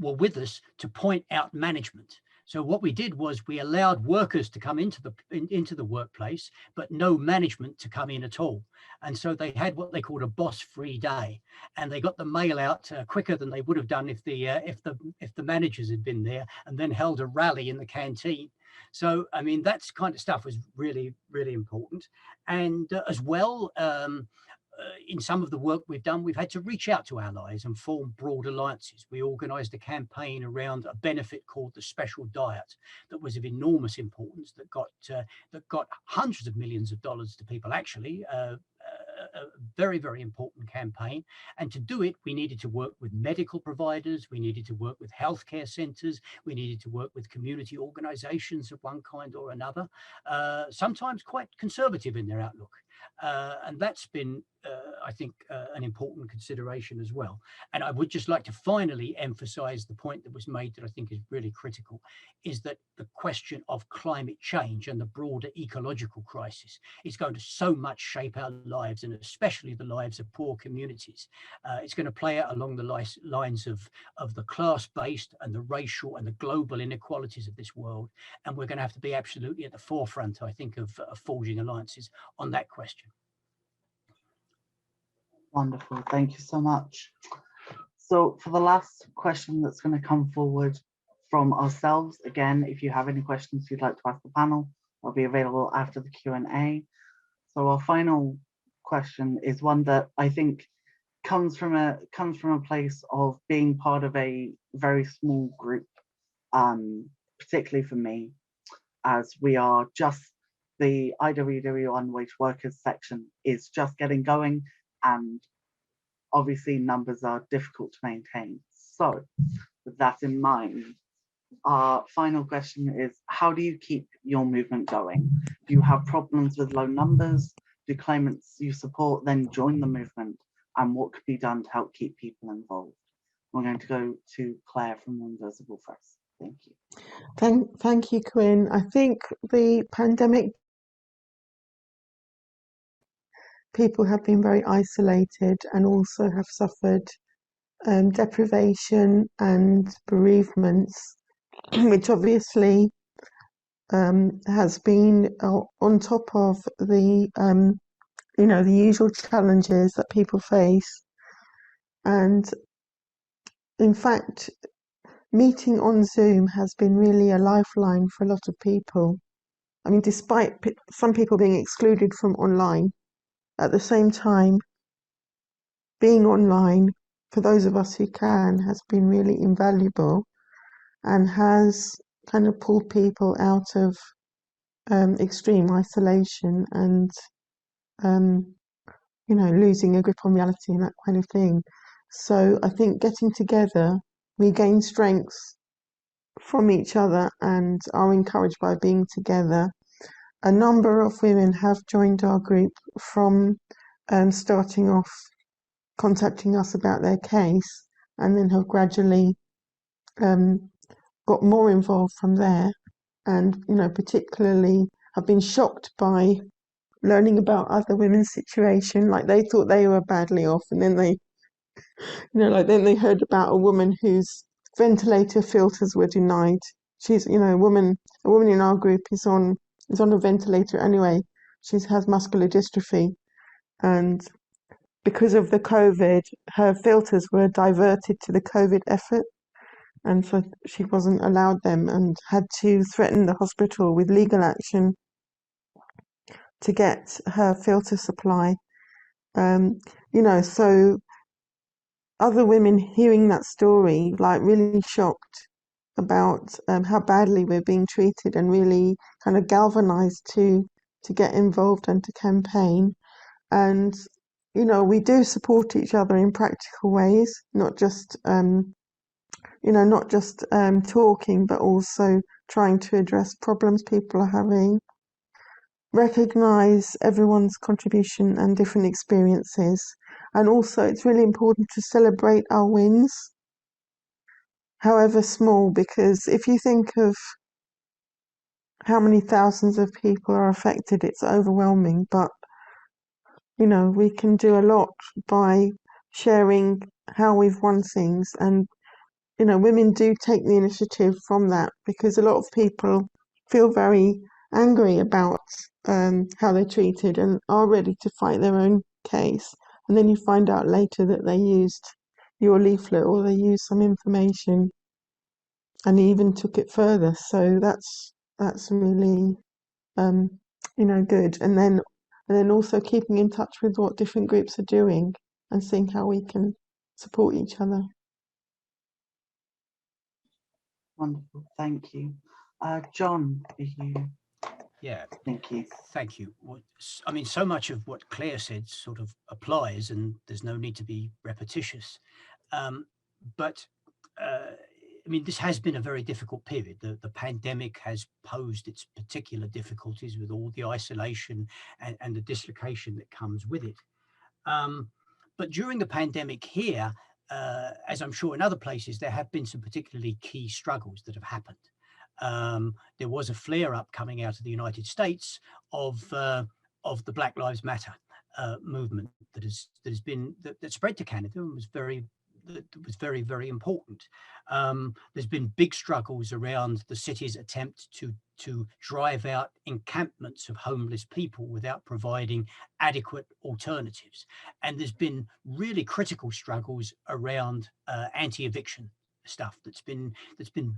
were with us to point out management. So what we did was we allowed workers to come into the workplace, but no management to come in at all. And so they had what they called a boss-free day, and they got the mail out quicker than they would have done if the managers had been there, and then held a rally in the canteen. So I mean, that's kind of stuff was really, really important. And as well, in some of the work we've done, we've had to reach out to allies and form broad alliances. We organised a campaign around a benefit called the Special Diet that was of enormous importance, that got hundreds of millions of dollars to people, actually, a very, very important campaign. And to do it, we needed to work with medical providers, we needed to work with healthcare centres, we needed to work with community organisations of one kind or another, sometimes quite conservative in their outlook. And that's been, I think, an important consideration as well. And I would just like to finally emphasise the point that was made that I think is really critical, is that the question of climate change and the broader ecological crisis is going to so much shape our lives, and especially the lives of poor communities. It's going to play out along the lines of the class-based and the racial and the global inequalities of this world. And we're going to have to be absolutely at the forefront, I think, of forging alliances on that question.
Wonderful, thank you so much. So for the last question that's going to come forward from ourselves, again, if you have any questions you'd like to ask the panel, I'll be available after the Q&A. So our final question is one that I think comes from a place of being part of a very small group, particularly for me, as we are just the IWW Unwaged Workers section is just getting going, and obviously numbers are difficult to maintain. So with that in mind, our final question is, how do you keep your movement going? Do you have problems with low numbers? Do claimants you support then join the movement? And what could be done to help keep people involved? We're going to go to Claire from WinVisible first. Thank you.
Thank you, Quinn. I think the pandemic, people have been very isolated and also have suffered deprivation and bereavements, which obviously has been on top of the the usual challenges that people face. And in fact, meeting on Zoom has been really a lifeline for a lot of people. I mean, despite some people being excluded from online, at the same time, being online for those of us who can has been really invaluable and has kind of pulled people out of extreme isolation and losing a grip on reality and that kind of thing. So I think getting together, we gain strength from each other and are encouraged by being together. A number of women have joined our group from starting off contacting us about their case, and then have gradually got more involved from there, and particularly have been shocked by learning about other women's situation. Like, they thought they were badly off, and then they then they heard about a woman whose ventilator filters were denied. She's a woman in our group is on a ventilator anyway. She has muscular dystrophy, and because of the COVID, her filters were diverted to the COVID effort, and so she wasn't allowed them and had to threaten the hospital with legal action to get her filter supply. So other women hearing that story, like, really shocked about how badly we're being treated, and really kind of galvanized to get involved and to campaign. And we do support each other in practical ways, not just talking, but also trying to address problems people are having, recognize everyone's contribution and different experiences. And also, it's really important to celebrate our wins, however small, because if you think of how many thousands of people are affected, it's overwhelming. But we can do a lot by sharing how we've won things, and women do take the initiative from that, because a lot of people feel very angry about how they're treated and are ready to fight their own case, and then you find out later that they used your leaflet or they used some information and even took it further. So that's really good. And then also keeping in touch with what different groups are doing and seeing how we can support each other.
Wonderful, thank you. John, are you?
Yeah.
Thank you.
Thank you. I mean, so much of what Claire said sort of applies, and there's no need to be repetitious. But I mean, this has been a very difficult period. The pandemic has posed its particular difficulties with all the isolation and the dislocation that comes with it. But during the pandemic here, as I'm sure in other places, there have been some particularly key struggles that have happened. There was a flare-up coming out of the United States of the Black Lives Matter movement that spread to Canada and was very, very important. There's been big struggles around the city's attempt to drive out encampments of homeless people without providing adequate alternatives. And there's been really critical struggles around anti-eviction stuff that's been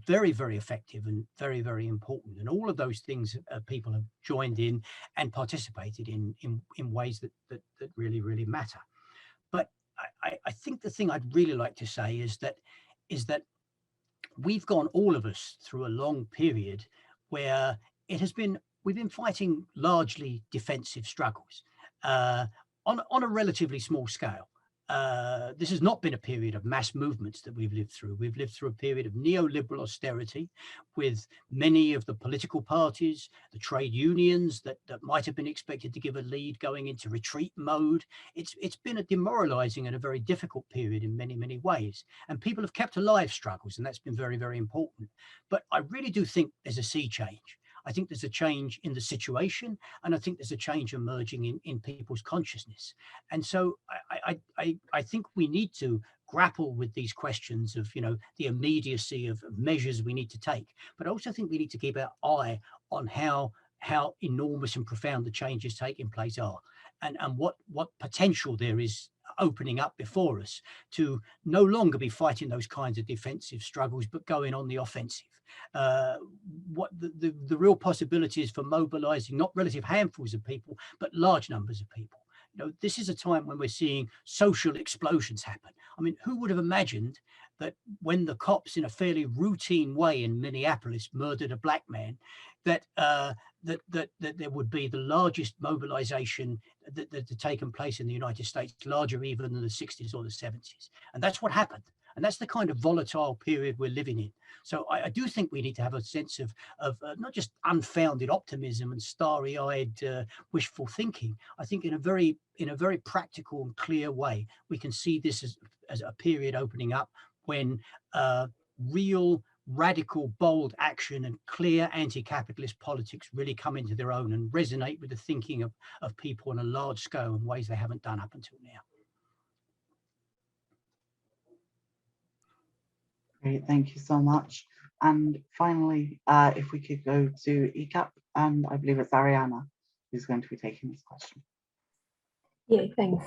very, very effective and very, very important. And all of those things people have joined in and participated in ways that really, really matter. But I think the thing I'd really like to say is that we've gone, all of us, through a long period where we've been fighting largely defensive struggles on a relatively small scale. This has not been a period of mass movements that we've lived through. We've lived through a period of neoliberal austerity with many of the political parties, the trade unions that might have been expected to give a lead going into retreat mode. It's been a demoralizing and a very difficult period in many, many ways. And people have kept alive struggles, and that's been very, very important. But I really do think there's a sea change. I think there's a change in the situation, and I think there's a change emerging in people's consciousness. And so I think we need to grapple with these questions of, the immediacy of measures we need to take. But I also think we need to keep our eye on how enormous and profound the changes taking place are, and what potential there is opening up before us to no longer be fighting those kinds of defensive struggles, but going on the offensive. What the real possibilities for mobilizing not relative handfuls of people, but large numbers of people. This is a time when we're seeing social explosions happen. I mean, who would have imagined that when the cops in a fairly routine way in Minneapolis murdered a black man, that there would be the largest mobilization that had taken place in the United States, larger even than the 60s or the 70s. And that's what happened. And that's the kind of volatile period we're living in. So I do think we need to have a sense of not just unfounded optimism and starry-eyed wishful thinking. I think in a very practical and clear way, we can see this as a period opening up when real, radical, bold action and clear anti-capitalist politics really come into their own and resonate with the thinking of people on a large scale in ways they haven't done up until now.
Great, thank you so much. And finally, if we could go to ECAP, and I believe it's Ariana who's going to be taking this question.
Yeah, thanks.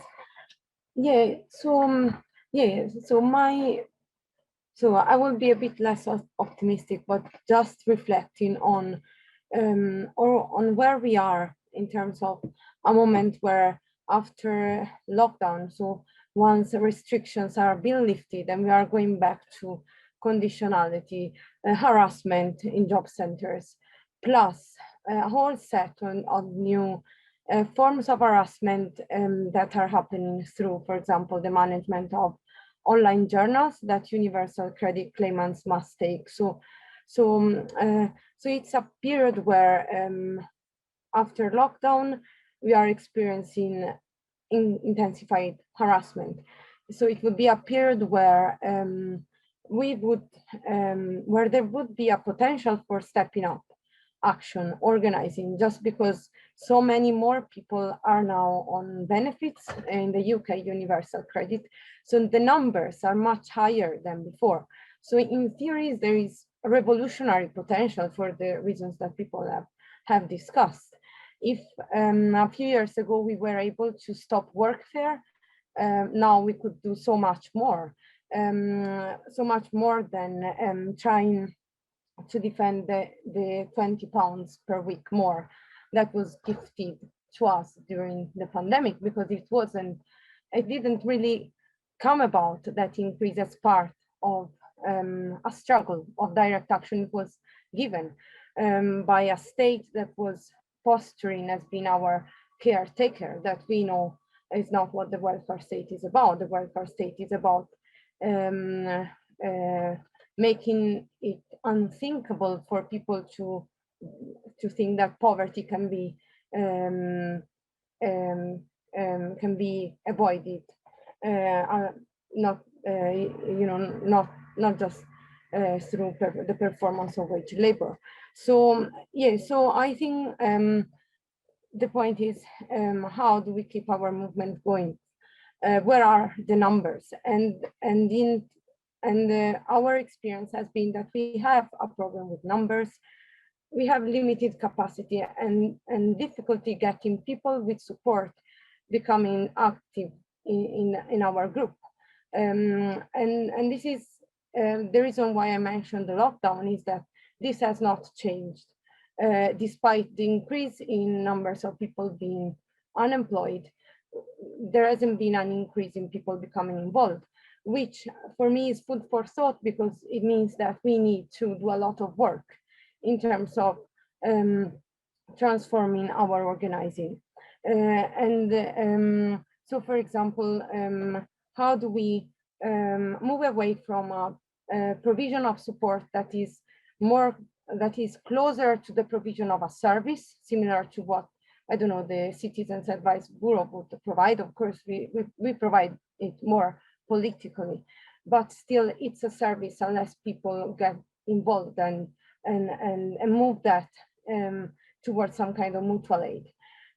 Yeah, so I will be a bit less optimistic, but just reflecting on where we are in terms of a moment where after lockdown, so once the restrictions are being lifted and we are going back to conditionality, harassment in job centers, plus a whole set of new forms of harassment that are happening through, for example, the management of online journals that universal credit claimants must take. So it's a period where after lockdown, we are experiencing intensified harassment. So it would be a period where where there would be a potential for stepping up action, organizing, just because so many more people are now on benefits in the UK universal credit. So the numbers are much higher than before. So in theory, there is a revolutionary potential for the reasons that people have discussed. If a few years ago we were able to stop workfare, now we could do so much more than trying to defend the £20 per week more that was gifted to us during the pandemic, because it didn't really come about, that increase, as part of a struggle of direct action. It was given by a state that was posturing as being our caretaker, that we know is not what the welfare state is about. The welfare state is about making it unthinkable for people to think that poverty can be avoided, not just through the performance of wage labor. So yeah, so I think the point is, how do we keep our movement going? Where are the numbers? And our experience has been that we have a problem with numbers. We have limited capacity and difficulty getting people with support becoming active in our group. And this is the reason why I mentioned the lockdown, is that this has not changed. Despite the increase in numbers of people being unemployed, there hasn't been an increase in people becoming involved, which for me is food for thought, because it means that we need to do a lot of work in terms of transforming our organizing. So, for example, how do we move away from a provision of support that is closer to the provision of a service, similar to what, I don't know, the Citizens Advice Bureau would provide. Of course, we provide it more politically, but still it's a service unless people get involved and move that towards some kind of mutual aid.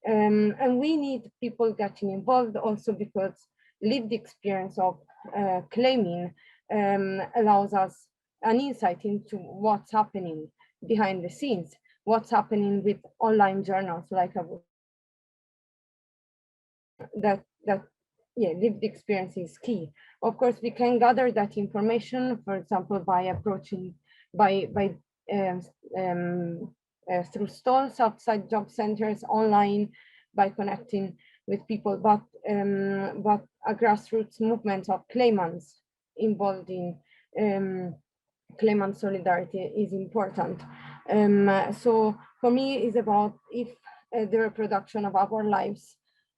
And we need people getting involved also because lived experience of claiming allows us an insight into what's happening behind the scenes, what's happening with online journals, like lived experience is key. Of course, we can gather that information, for example, by approaching through stalls outside job centers, online, by connecting with people, but a grassroots movement of claimants involved in claimant solidarity is important. So for me, it's about if the reproduction of our lives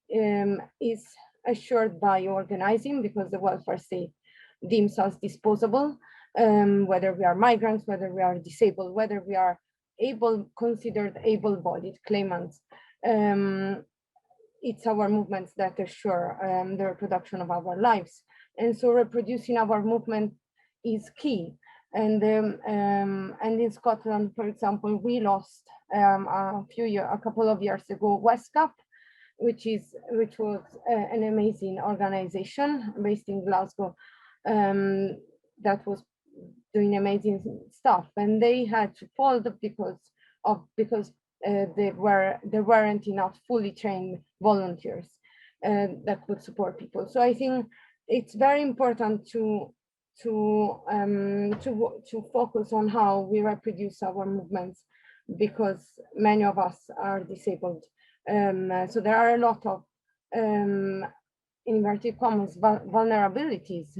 is assured by organizing, because the welfare state deems us disposable, whether we are migrants, whether we are disabled, whether we are considered able-bodied claimants. It's our movements that assure the reproduction of our lives. And so reproducing our movement is key. And in Scotland, for example, we lost a couple of years ago WestCap, which was an amazing organization based in Glasgow that was doing amazing stuff, and they had to fold because there weren't enough fully trained volunteers that could support people. So I think it's very important to focus on how we reproduce our movements, because many of us are disabled. So there are a lot of inverted commas vulnerabilities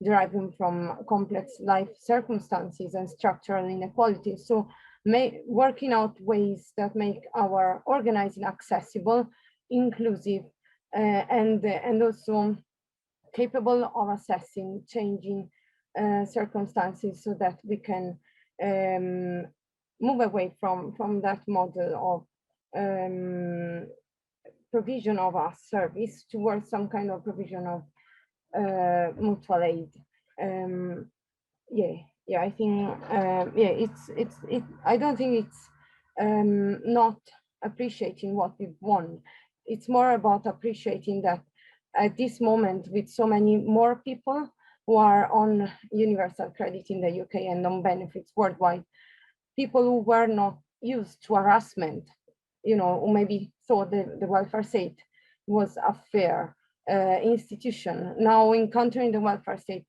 deriving from complex life circumstances and structural inequalities. So working out ways that make our organizing accessible, inclusive, and also capable of assessing changing circumstances, so that we can move away from that model of provision of a service towards some kind of provision of mutual aid. I think I don't think it's not appreciating what we've won. It's more about appreciating that at this moment, with so many more people who are on universal credit in the UK and on benefits worldwide, people who were not used to harassment, who maybe thought the welfare state was a fair institution, now encountering the welfare state,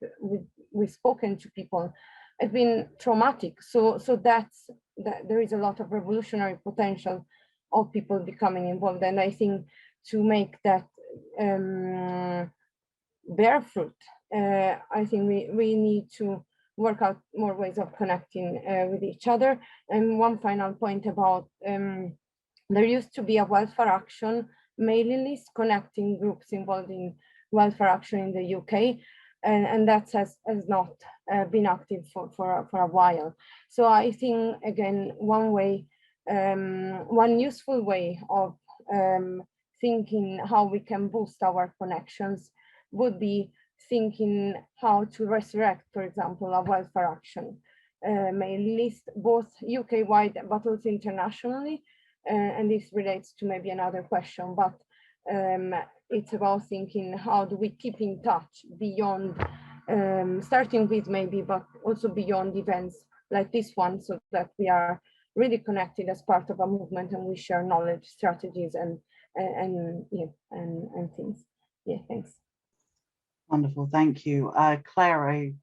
we've spoken to people, it's been traumatic. So that there is a lot of revolutionary potential of people becoming involved, and I think to make that bear fruit, I think we need to work out more ways of connecting with each other. And one final point about There used to be a welfare action mailing list connecting groups involved in welfare action in the UK, and that has not been active for a while. So I think, again, one useful way of thinking how we can boost our connections would be thinking how to resurrect, for example, a welfare action mailing list, both UK-wide but also internationally. And this relates to maybe another question, but it's about thinking how do we keep in touch beyond, starting with maybe, but also beyond events like this one, so that we are really connected as part of a movement and we share knowledge, strategies, and things. Yeah, thanks.
Wonderful, thank you. Claire, I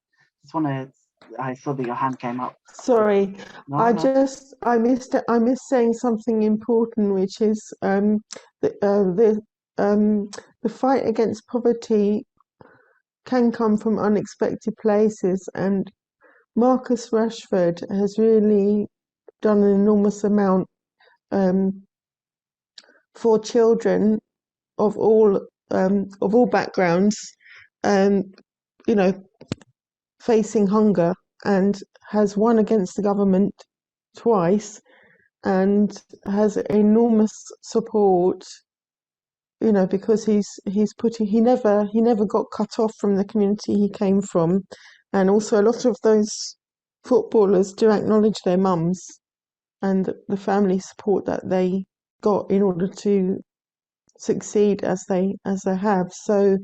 just wanted, I saw that your hand came up.
Sorry,
No,
I
no.
missed saying something important, which is the fight against poverty can come from unexpected places, and Marcus Rashford has really done an enormous amount for children of all backgrounds, you know, facing hunger, and has won against the government twice, and has enormous support, you know, because he never got cut off from the community he came from. And also a lot of those footballers do acknowledge their mums and the family support that they got in order to succeed as they have. So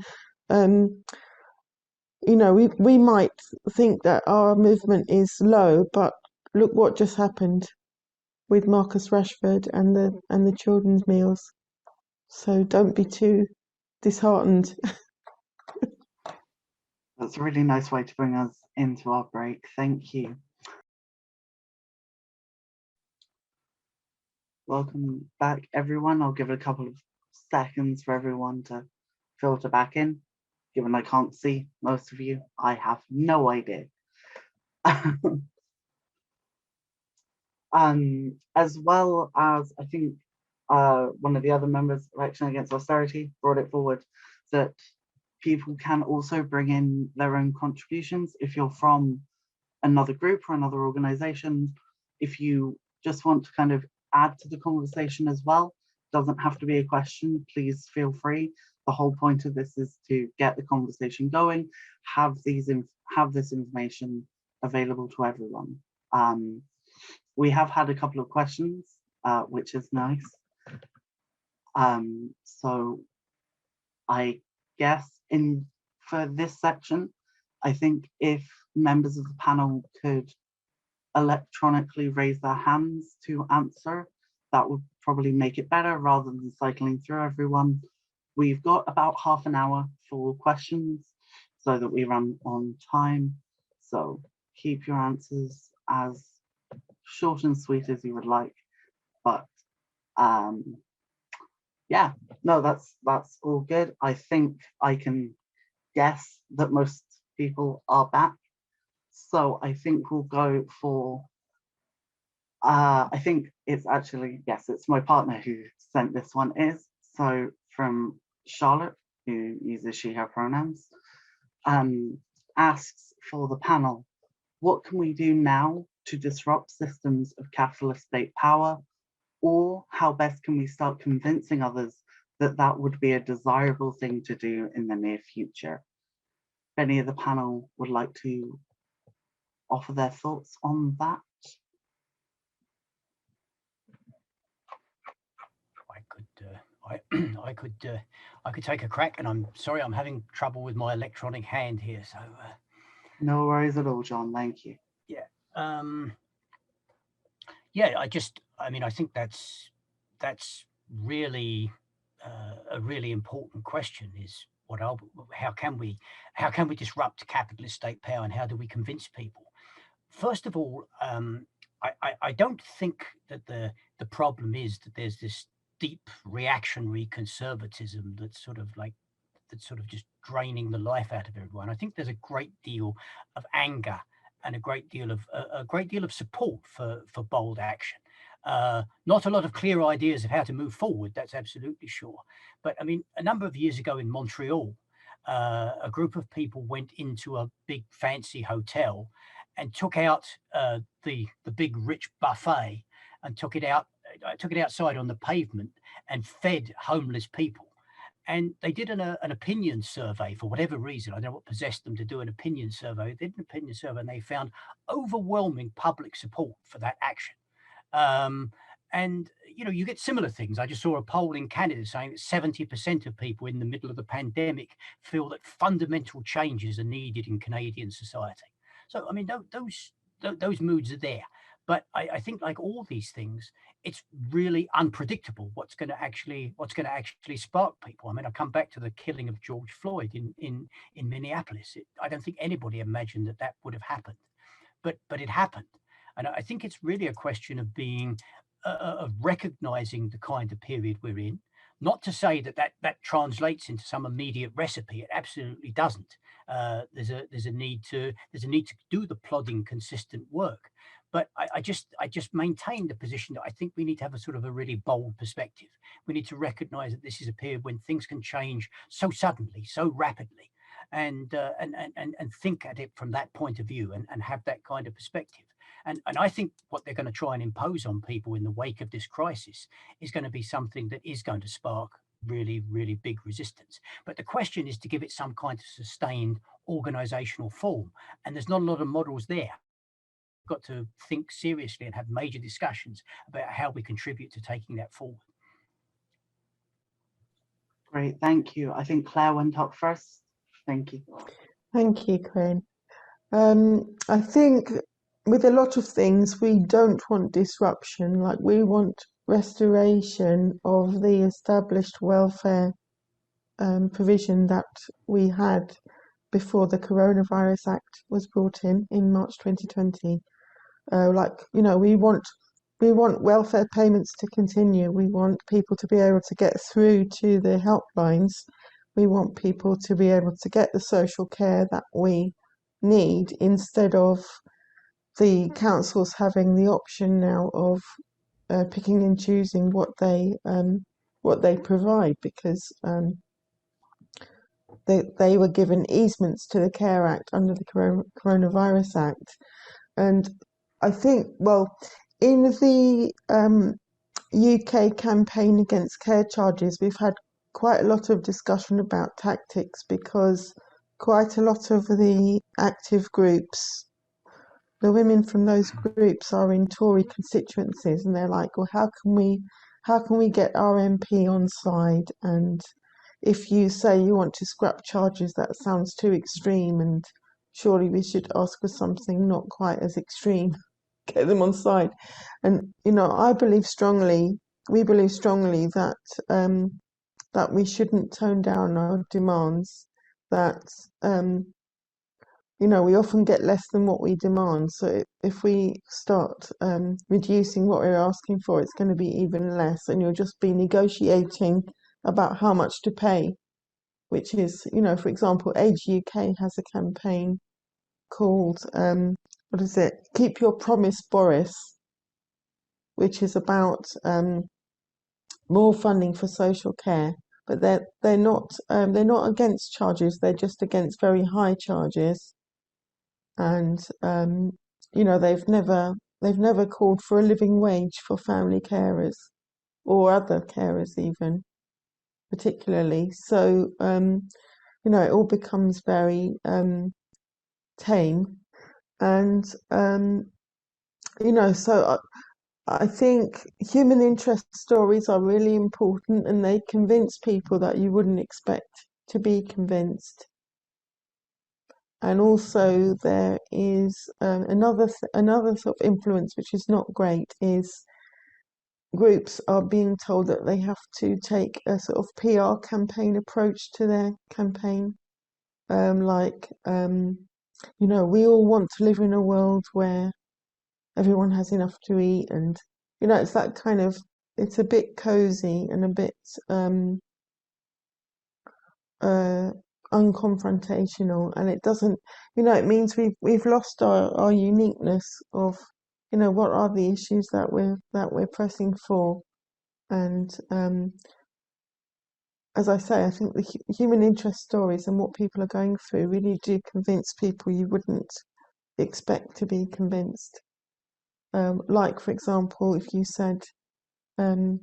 you know, we might think that our movement is low, but look what just happened with Marcus Rashford and the children's meals. So don't be too disheartened.
That's a really nice way to bring us into our break. Thank you. Welcome back, everyone. I'll give it a couple of seconds for everyone to filter back in. Given I can't see most of you, I have no idea. As well as, I think one of the other members of Action Against Austerity brought it forward that people can also bring in their own contributions. If you're from another group or another organization, if you just want to kind of add to the conversation as well, doesn't have to be a question, please feel free. The whole point of this is to get the conversation going, have this information available to everyone. We have had a couple of questions, which is nice. So I guess for this section, I think if members of the panel could electronically raise their hands to answer, that would probably make it better rather than cycling through everyone. We've got about half an hour for questions so that we run on time. So keep your answers as short and sweet as you would like. But yeah, no, that's all good. I think I can guess that most people are back. So I think we'll go for, I think it's actually, yes, it's my partner who sent this one is. So from Charlotte, who uses she, her pronouns, asks for the panel, what can we do now to disrupt systems of capitalist state power? Or how best can we start convincing others that that would be a desirable thing to do in the near future? If any of the panel would like to offer their thoughts on that.
I could take a crack, and I'm sorry, I'm having trouble with my electronic hand here. So
no worries at all, John. Thank you.
Yeah. Yeah. I mean, I think that's really a really important question. Is how can we disrupt capitalist state power, and how do we convince people? First of all, I don't think that the problem is that there's this deep reactionary conservatism that's sort of just draining the life out of everyone. I think there's a great deal of anger and a great deal of support for bold action. Not a lot of clear ideas of how to move forward, that's absolutely sure. But I mean, a number of years ago in Montreal, a group of people went into a big fancy hotel and took out the big rich buffet and took it outside on the pavement and fed homeless people. And they did an opinion survey for whatever reason. I don't know what possessed them to do an opinion survey. They did an opinion survey and they found overwhelming public support for that action. And you get similar things. I just saw a poll in Canada saying that 70% of people in the middle of the pandemic feel that fundamental changes are needed in Canadian society. So I mean, those moods are there. But I think, like all these things, it's really unpredictable what's going to actually spark people. I mean, I come back to the killing of George Floyd in Minneapolis. I don't think anybody imagined that would have happened, but it happened. And I think it's really a question of being of recognizing the kind of period we're in. Not to say that translates into some immediate recipe. It absolutely doesn't. There's a need to do the plodding, consistent work. But I just maintain the position that I think we need to have a sort of a really bold perspective. We need to recognize that this is a period when things can change so suddenly, so rapidly, and think at it from that point of view and have that kind of perspective. And I think what they're going to try and impose on people in the wake of this crisis is going to be something that is going to spark really, really big resistance. But the question is to give it some kind of sustained organizational form. And there's not a lot of models there. We've got to think seriously and have major discussions about how we contribute to taking that forward.
Great, thank you. I think Claire went up first. Thank you.
Thank you, Corinne. I think with a lot of things, we don't want disruption. Like, we want restoration of the established welfare provision that we had before the Coronavirus Act was brought in March 2020. We want welfare payments to continue. We want people to be able to get through to the helplines. We want people to be able to get the social care that we need, instead of the councils having the option now of picking and choosing what they provide, because they were given easements to the Care Act under the Coronavirus Act. And I think, well, in the UK campaign against care charges, we've had quite a lot of discussion about tactics, because quite a lot of the active groups, the women from those groups, are in Tory constituencies, and they're like, well, how can we get our MP on side? And if you say you want to scrap charges, that sounds too extreme, and surely we should ask for something not quite as extreme, get them on side. And we believe strongly that that we shouldn't tone down our demands, that we often get less than what we demand. So if we start reducing what we're asking for, it's going to be even less, and you'll just be negotiating about how much to pay, which is, for example, Age UK has a campaign called, what is it? Keep Your Promise, Boris, which is about more funding for social care. But they're not against charges. They're just against very high charges. And they've never called for a living wage for family carers or other carers even, particularly. So it all becomes very tame, and so I think human interest stories are really important, and they convince people that you wouldn't expect to be convinced. And also there is another sort of influence which is not great, is groups are being told that they have to take a sort of PR campaign approach to their campaign. We all want to live in a world where everyone has enough to eat, and it's that kind of, it's a bit cozy and a bit unconfrontational, and it doesn't, it means we've lost our uniqueness of, you know, what are the issues that we're pressing for? And as I say, I think the human interest stories and what people are going through really do convince people you wouldn't expect to be convinced. Like, for example, if you said, you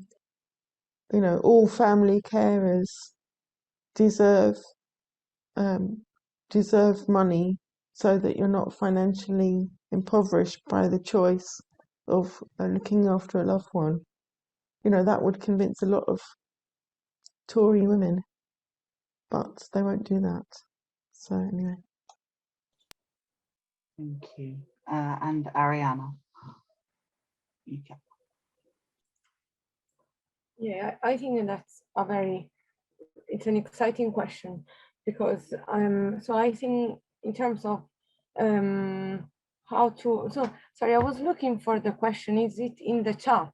know, all family carers deserve money so that you're not financially impoverished by the choice of looking after a loved one. You know, that would convince a lot of Tory women, but they won't do that. So anyway.
Thank you. And Ariana. Okay.
Yeah, I think that's it's an exciting question, because so I think in terms of sorry, I was looking for the question. Is it in the chat?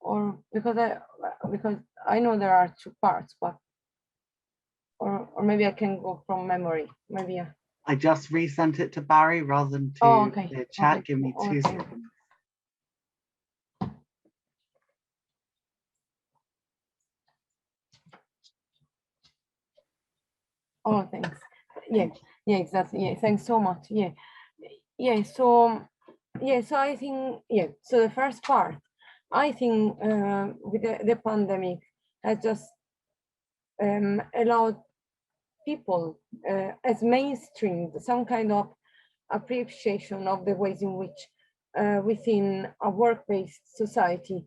Or because I know there are two parts, but or maybe I can go from memory. Maybe
I just resent it to Barry rather than to
okay.
the chat.
Okay.
Give me 2
Okay.
seconds.
Oh, thanks. Yeah, exactly. Yeah, thanks so much. Yeah. So I think So the first part, I think, with the pandemic has just allowed people as mainstream some kind of appreciation of the ways in which within a work-based society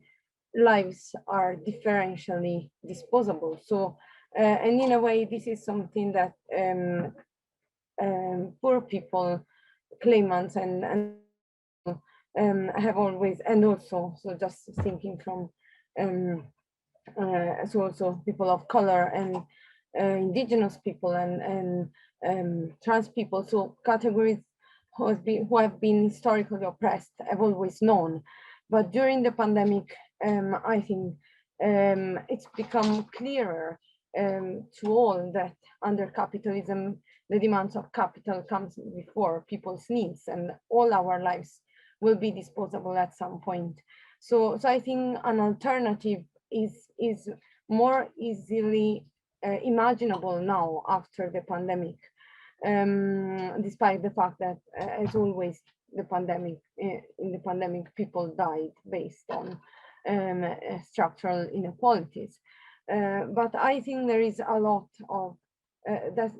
lives are differentially disposable. So and in a way this is something that poor people, claimants and have always, and also so just thinking from so also people of color and indigenous people and trans people, so categories who have been historically oppressed, have always known. But during the pandemic, I think it's become clearer to all that under capitalism, the demands of capital comes before people's needs, and all our lives will be disposable at some point. So I think an alternative is more easily imaginable now after the pandemic, despite the fact that, as always, in the pandemic, people died based on structural inequalities. But I think there is a lot of that.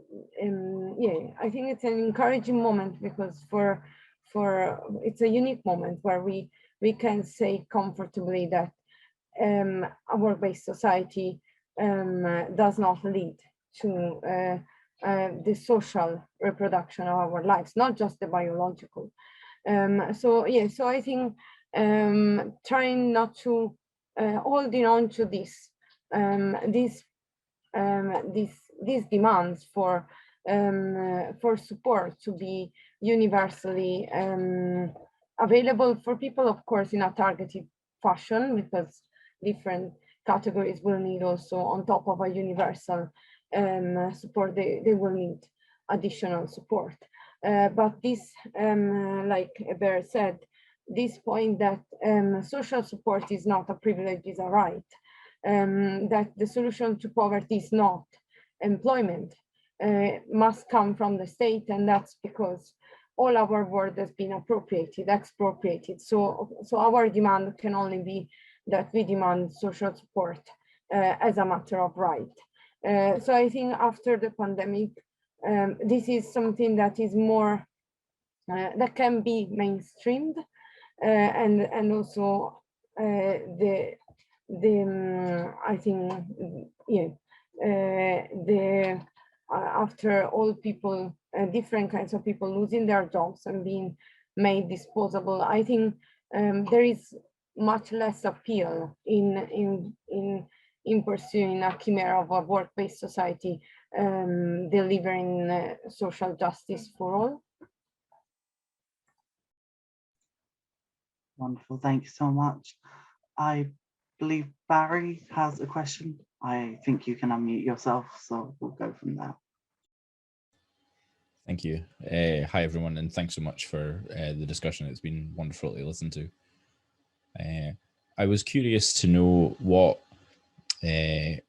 I think it's an encouraging moment, because for it's a unique moment where we can say comfortably that a work-based society does not lead to the social reproduction of our lives, not just the biological. So I think trying not to holding on to these demands for support to be universally available for people, of course, in a targeted fashion, because different categories will need also, on top of a universal support, they will need additional support. But this, like Eber said, this point that social support is not a privilege, is a right, that the solution to poverty is not employment, must come from the state, and that's because all our work has been expropriated. So our demand can only be that we demand social support as a matter of right. So I think after the pandemic, this is something that is more that can be mainstreamed, and also I think after all people, different kinds of people losing their jobs and being made disposable, I think there is much less appeal in pursuing a chimera of a work-based society, delivering social justice for all.
Wonderful, thank you so much. I believe Barry has a question. I think you can unmute yourself, so we'll go from there.
Thank you. Hi, everyone, and thanks so much for the discussion. It's been wonderful to listen to. I was curious to know what how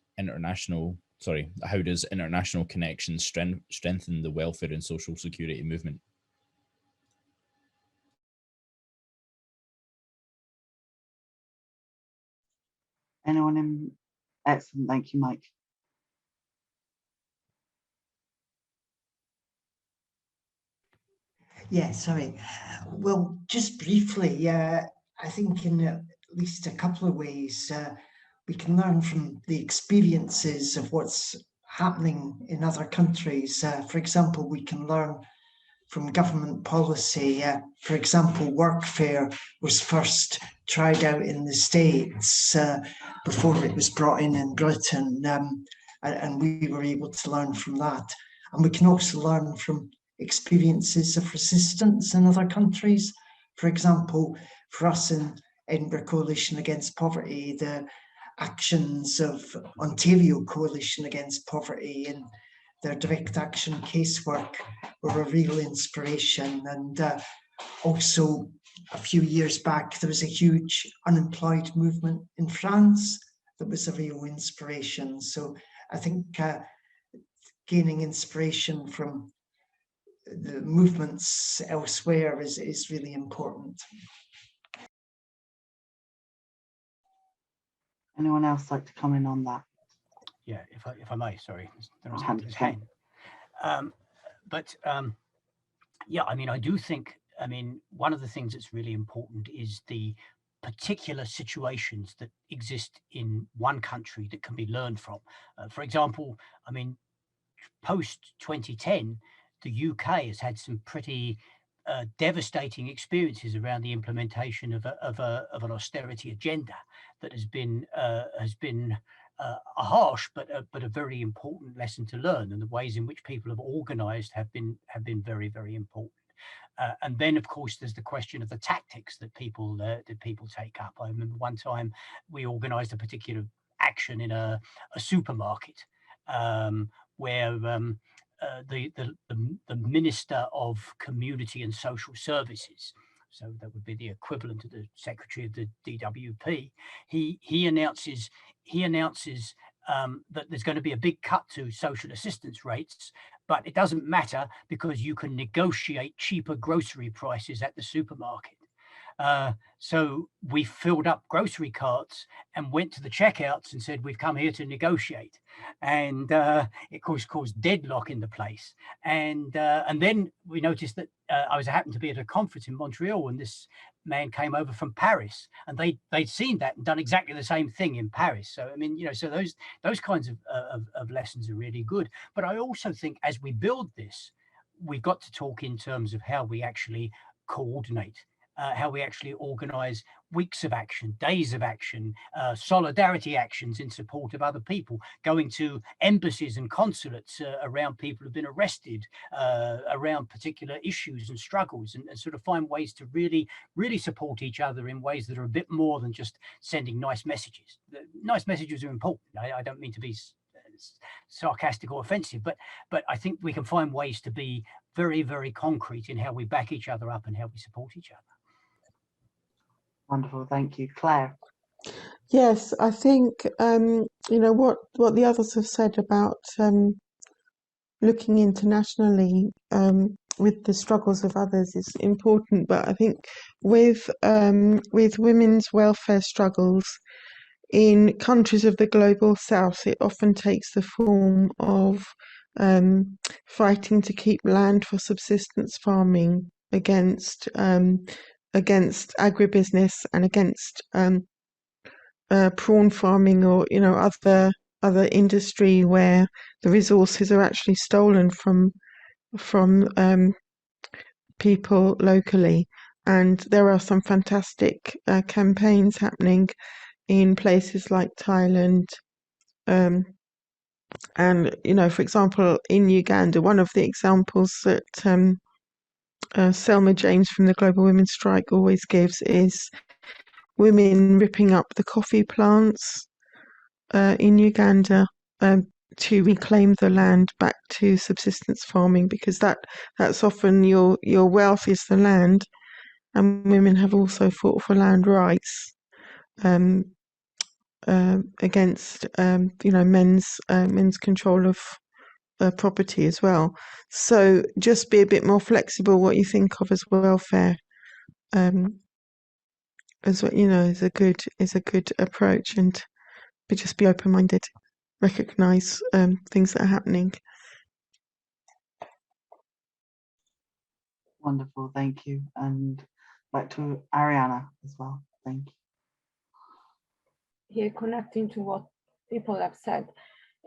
does international connections strengthen the welfare and social security movement?
Anyone in? Excellent, thank you, Mike.
Yeah, sorry. Well, just briefly, I think in at least a couple of ways, we can learn from the experiences of what's happening in other countries. For example, we can learn from government policy. For example, workfare was first tried out in the States before it was brought in Britain, and we were able to learn from that. And we can also learn from experiences of resistance in other countries. For example, for us in Edinburgh Coalition Against Poverty, the actions of Ontario Coalition Against Poverty and their direct action casework were a real inspiration. And also a few years back, there was a huge unemployed movement in France that was a real inspiration. So I think gaining inspiration from the movements elsewhere is really important.
Anyone else like to comment on that?
Yeah, if I may, sorry, there was
100%.
Yeah, I mean, I do think, I mean, one of the things that's really important is the particular situations that exist in one country that can be learned from. For example, I mean, post 2010, the UK has had some pretty devastating experiences around the implementation of an austerity agenda that has been a harsh but a very important lesson to learn, and the ways in which people have organised have been very, very important. And then, of course, there's the question of the tactics that people take up. I remember one time we organised a particular action in a supermarket where the Minister of Community and Social Services, so that would be the equivalent of the Secretary of the DWP, he announces that there's going to be a big cut to social assistance rates, but it doesn't matter because you can negotiate cheaper grocery prices at the supermarket. So we filled up grocery carts and went to the checkouts and said, we've come here to negotiate. And it caused deadlock in the place. And then we noticed that I happened to be at a conference in Montreal, and this man came over from Paris, and they'd seen that and done exactly the same thing in Paris. So, I mean, so those kinds of lessons are really good. But I also think as we build this, we've got to talk in terms of how we actually coordinate, how we actually organize weeks of action, days of action, solidarity actions in support of other people, going to embassies and consulates around people who've been arrested, around particular issues and struggles, and sort of find ways to really, really support each other in ways that are a bit more than just sending nice messages. Nice messages are important. I don't mean to be sarcastic or offensive, but I think we can find ways to be very, very concrete in how we back each other up and how we support each other.
Wonderful, thank you. Claire?
Yes, I think what the others have said about looking internationally with the struggles of others is important, but I think with women's welfare struggles in countries of the global south, it often takes the form of fighting to keep land for subsistence farming against agribusiness and against prawn farming or other industry where the resources are actually stolen from people locally. And there are some fantastic campaigns happening in places like Thailand, and for example in Uganda, one of the examples that Selma James from the Global Women's Strike always gives is women ripping up the coffee plants in Uganda to reclaim the land back to subsistence farming, because that's often your wealth is the land, and women have also fought for land rights against men's control of property as well. So just be a bit more flexible what you think of as welfare, as what is a good approach, and just be open-minded, recognize things that are happening.
Wonderful, thank you. And back to Ariana as well. Thank you.
Yeah, connecting to what people have said,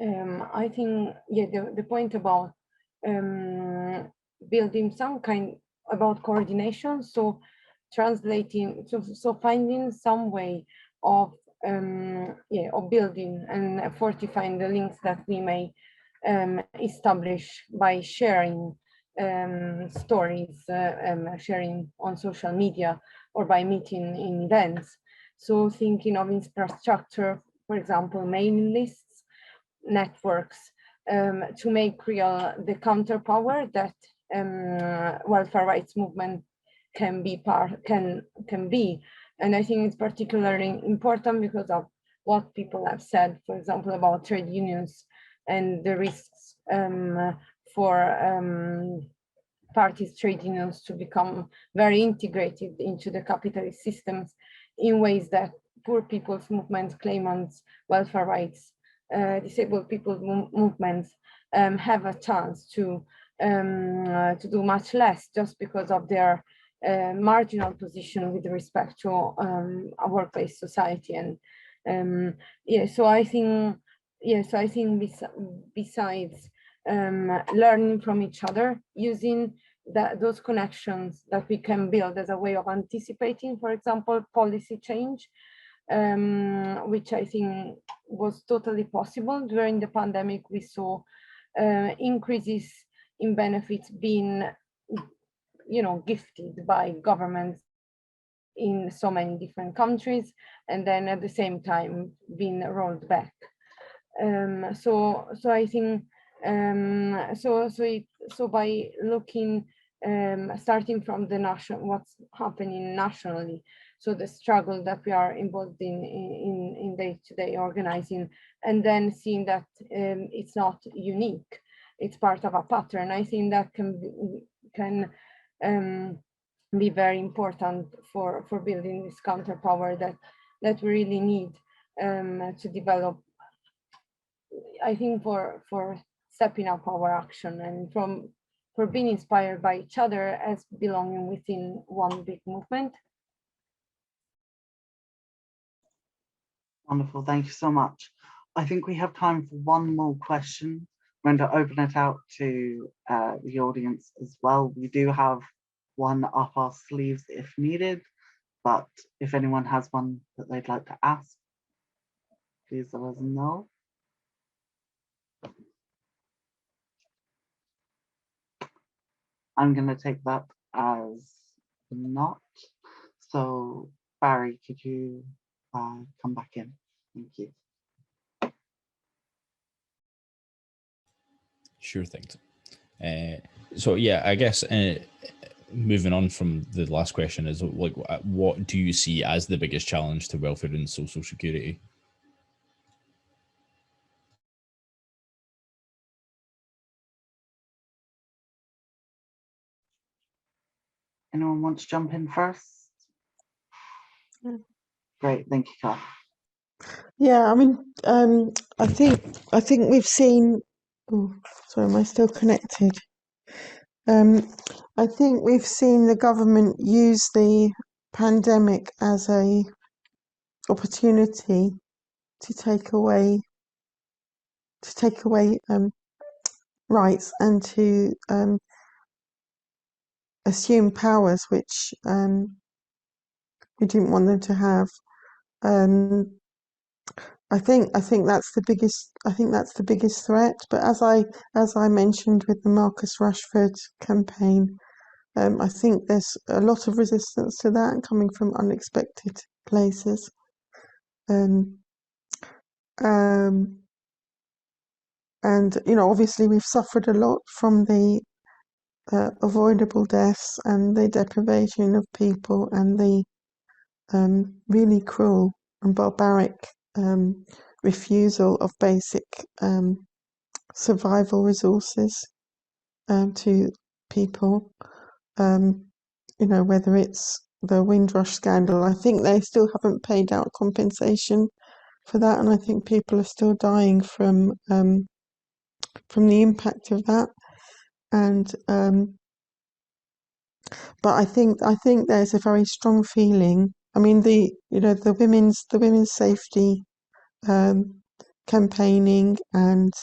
I think the point about building some kind about coordination, so translating, so finding some way of building and fortifying the links that we may establish by sharing stories, sharing on social media, or by meeting in events. So thinking of infrastructure, for example, mailing lists, networks, to make real the counterpower that welfare rights movement can be. And I think it's particularly important because of what people have said, for example, about trade unions and the risks for parties, trade unions, to become very integrated into the capitalist systems in ways that poor people's movements, claimants, welfare rights, disabled people's movements have a chance to do much less just because of their marginal position with respect to a workplace society. And so I think besides learning from each other, using those connections that we can build as a way of anticipating, for example, policy change, which I think was totally possible during the pandemic. We saw increases in benefits being, gifted by governments in so many different countries, and then at the same time being rolled back. So I think so by looking, starting from the national, what's happening nationally, so the struggle that we are involved in day-to-day organizing, and then seeing that it's not unique, it's part of a pattern. I think that can be very important for building this counterpower that we really need to develop. I think for stepping up our action, and for being inspired by each other as belonging within one big movement.
Wonderful, thank you so much. I think we have time for one more question. I'm going to open it out to the audience as well. We do have one up our sleeves if needed, but if anyone has one that they'd like to ask, please let us know. I'm going to take that as not. So Barry, could you come back in? Thank you.
Sure thing. So yeah, I guess moving on from the last question is, like, what do you see as the biggest challenge to welfare and social security?
Anyone want to jump in first?
Yeah.
Great, thank you, Clarke.
Yeah, I mean, I think we've seen. Oh, sorry, am I still connected? I think we've seen the government use the pandemic as a opportunity to take away rights, and to assume powers which we didn't want them to have. I think that's the biggest threat. But as I mentioned with the Marcus Rashford campaign, I think there's a lot of resistance to that coming from unexpected places. And, you know, obviously we've suffered a lot from the avoidable deaths and the deprivation of people and the really cruel and barbaric refusal of basic survival resources to people. You know, whether it's the Windrush scandal, I think they still haven't paid out compensation for that, and I think people are still dying from the impact of that. And but I think there's a very strong feeling. I mean, the women's safety campaigning and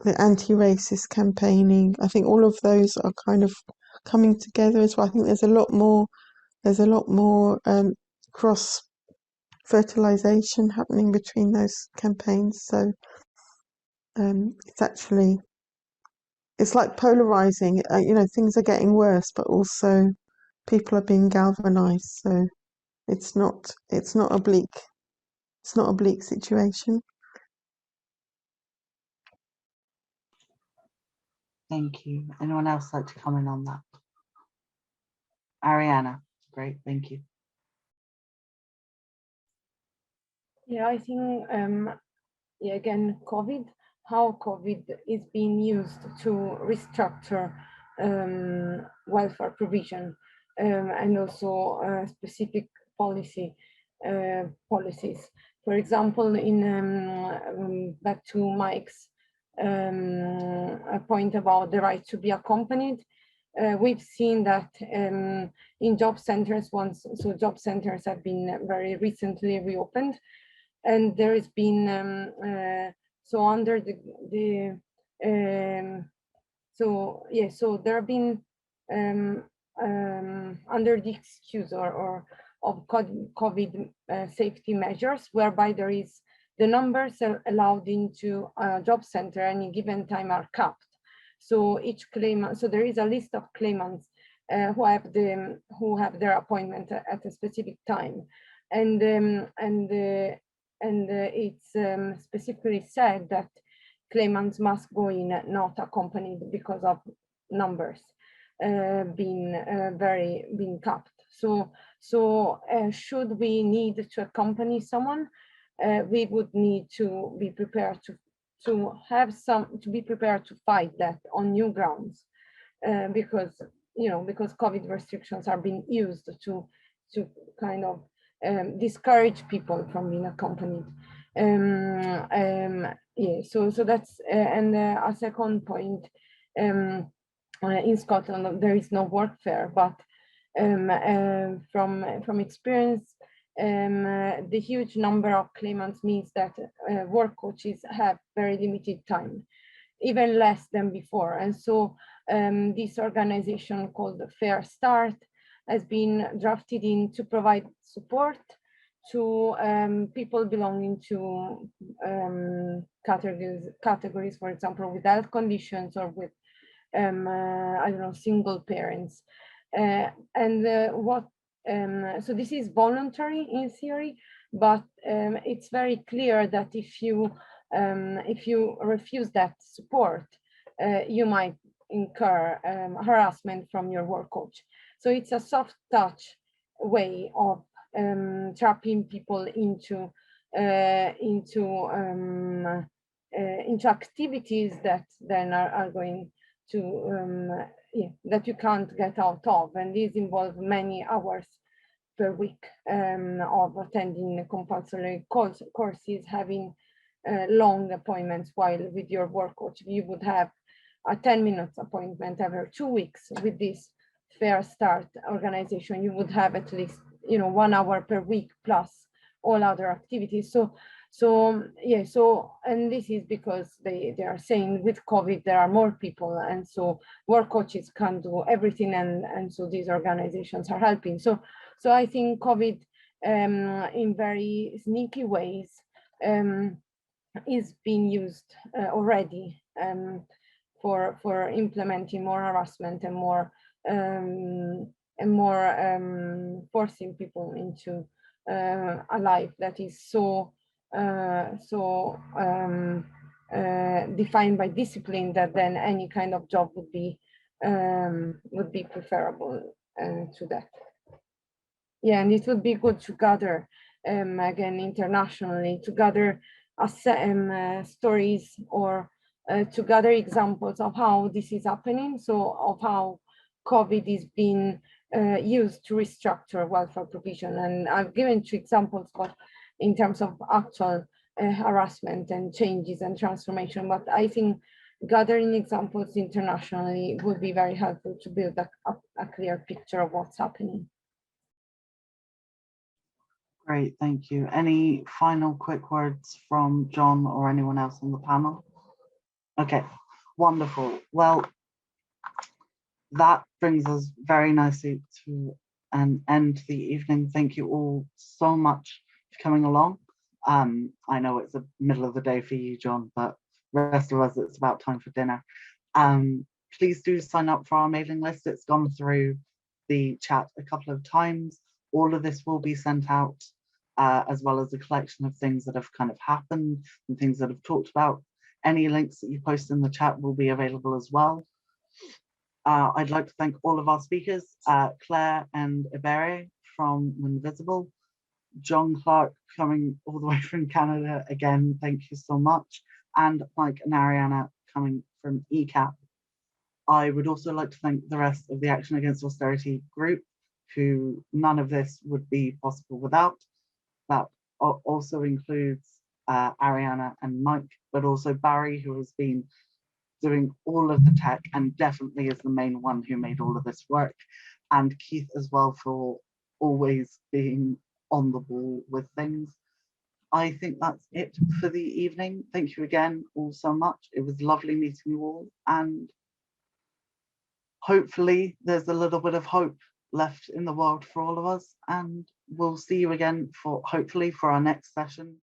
the anti-racist campaigning, I think all of those are kind of coming together as well. I think there's a lot more cross fertilization happening between those campaigns. So it's like polarizing. You know, things are getting worse, but also people are being galvanized. So it's not a bleak situation.
Thank you. Anyone else like to comment on that? Ariana, great, thank you.
Yeah, I think again, how COVID is being used to restructure welfare provision and also specific policies. For example, in back to Mike's a point about the right to be accompanied, we've seen that in job centers, job centers have been very recently reopened, and there has been under there have been under the excuse of COVID safety measures, whereby there is the numbers allowed into a job center at any given time are capped. So each claimant, so there is a list of claimants who have their appointment at a specific time, and it's specifically said that claimants must go in not accompanied because of numbers being capped. So should we need to accompany someone, we would need to be prepared to be prepared to fight that on new grounds, because COVID restrictions are being used to kind of discourage people from being accompanied. So that's and a second point, in Scotland there is no workfare, but from experience, the huge number of claimants means that work coaches have very limited time, even less than before. And so this organization called Fair Start has been drafted in to provide support to people belonging to categories, for example, with health conditions or with single parents. So this is voluntary in theory, but it's very clear that if you refuse that support, you might incur harassment from your work coach. So it's a soft touch way of trapping people into activities that then are going to that you can't get out of, and these involve many hours per week of attending compulsory courses, having long appointments, while with your work coach you would have a 10-minute appointment every 2 weeks. With this Fair Start organization, you would have at least 1 hour per week plus all other activities. And this is because they are saying with COVID there are more people, and so work coaches can't do everything, and so these organizations are helping. So I think COVID in very sneaky ways is being used already for implementing more harassment and more forcing people into a life that is so defined by discipline, that then any kind of job would be preferable to that. Yeah, and it would be good to gather again internationally, to gather stories, or to gather examples of how this is happening. So of how COVID is being used to restructure welfare provision. And I've given 2 examples, but in terms of actual harassment and changes and transformation. But I think gathering examples internationally would be very helpful to build a clear picture of what's happening.
Great, thank you. Any final quick words from John or anyone else on the panel? Okay, wonderful. Well, that brings us very nicely to an end to the evening. Thank you all so much for coming along. I know it's the middle of the day for you, John, but the rest of us, it's about time for dinner. Please do sign up for our mailing list. It's gone through the chat a couple of times. All of this will be sent out, as well as a collection of things that have kind of happened and things that I've talked about. Any links that you post in the chat will be available as well. I'd like to thank all of our speakers, Claire and Ibere from WinVisible, John Clarke coming all the way from Canada, again, thank you so much, and Mike and Ariana coming from ECAP. I would also like to thank the rest of the Action Against Austerity group, who none of this would be possible without. That also includes Ariana and Mike, but also Barry, who has been doing all of the tech and definitely is the main one who made all of this work, and Keith as well for always being on the ball with things. I think that's it for the evening. Thank you again all so much. It was lovely meeting you all, and hopefully there's a little bit of hope left in the world for all of us, and we'll see you again for hopefully for our next session.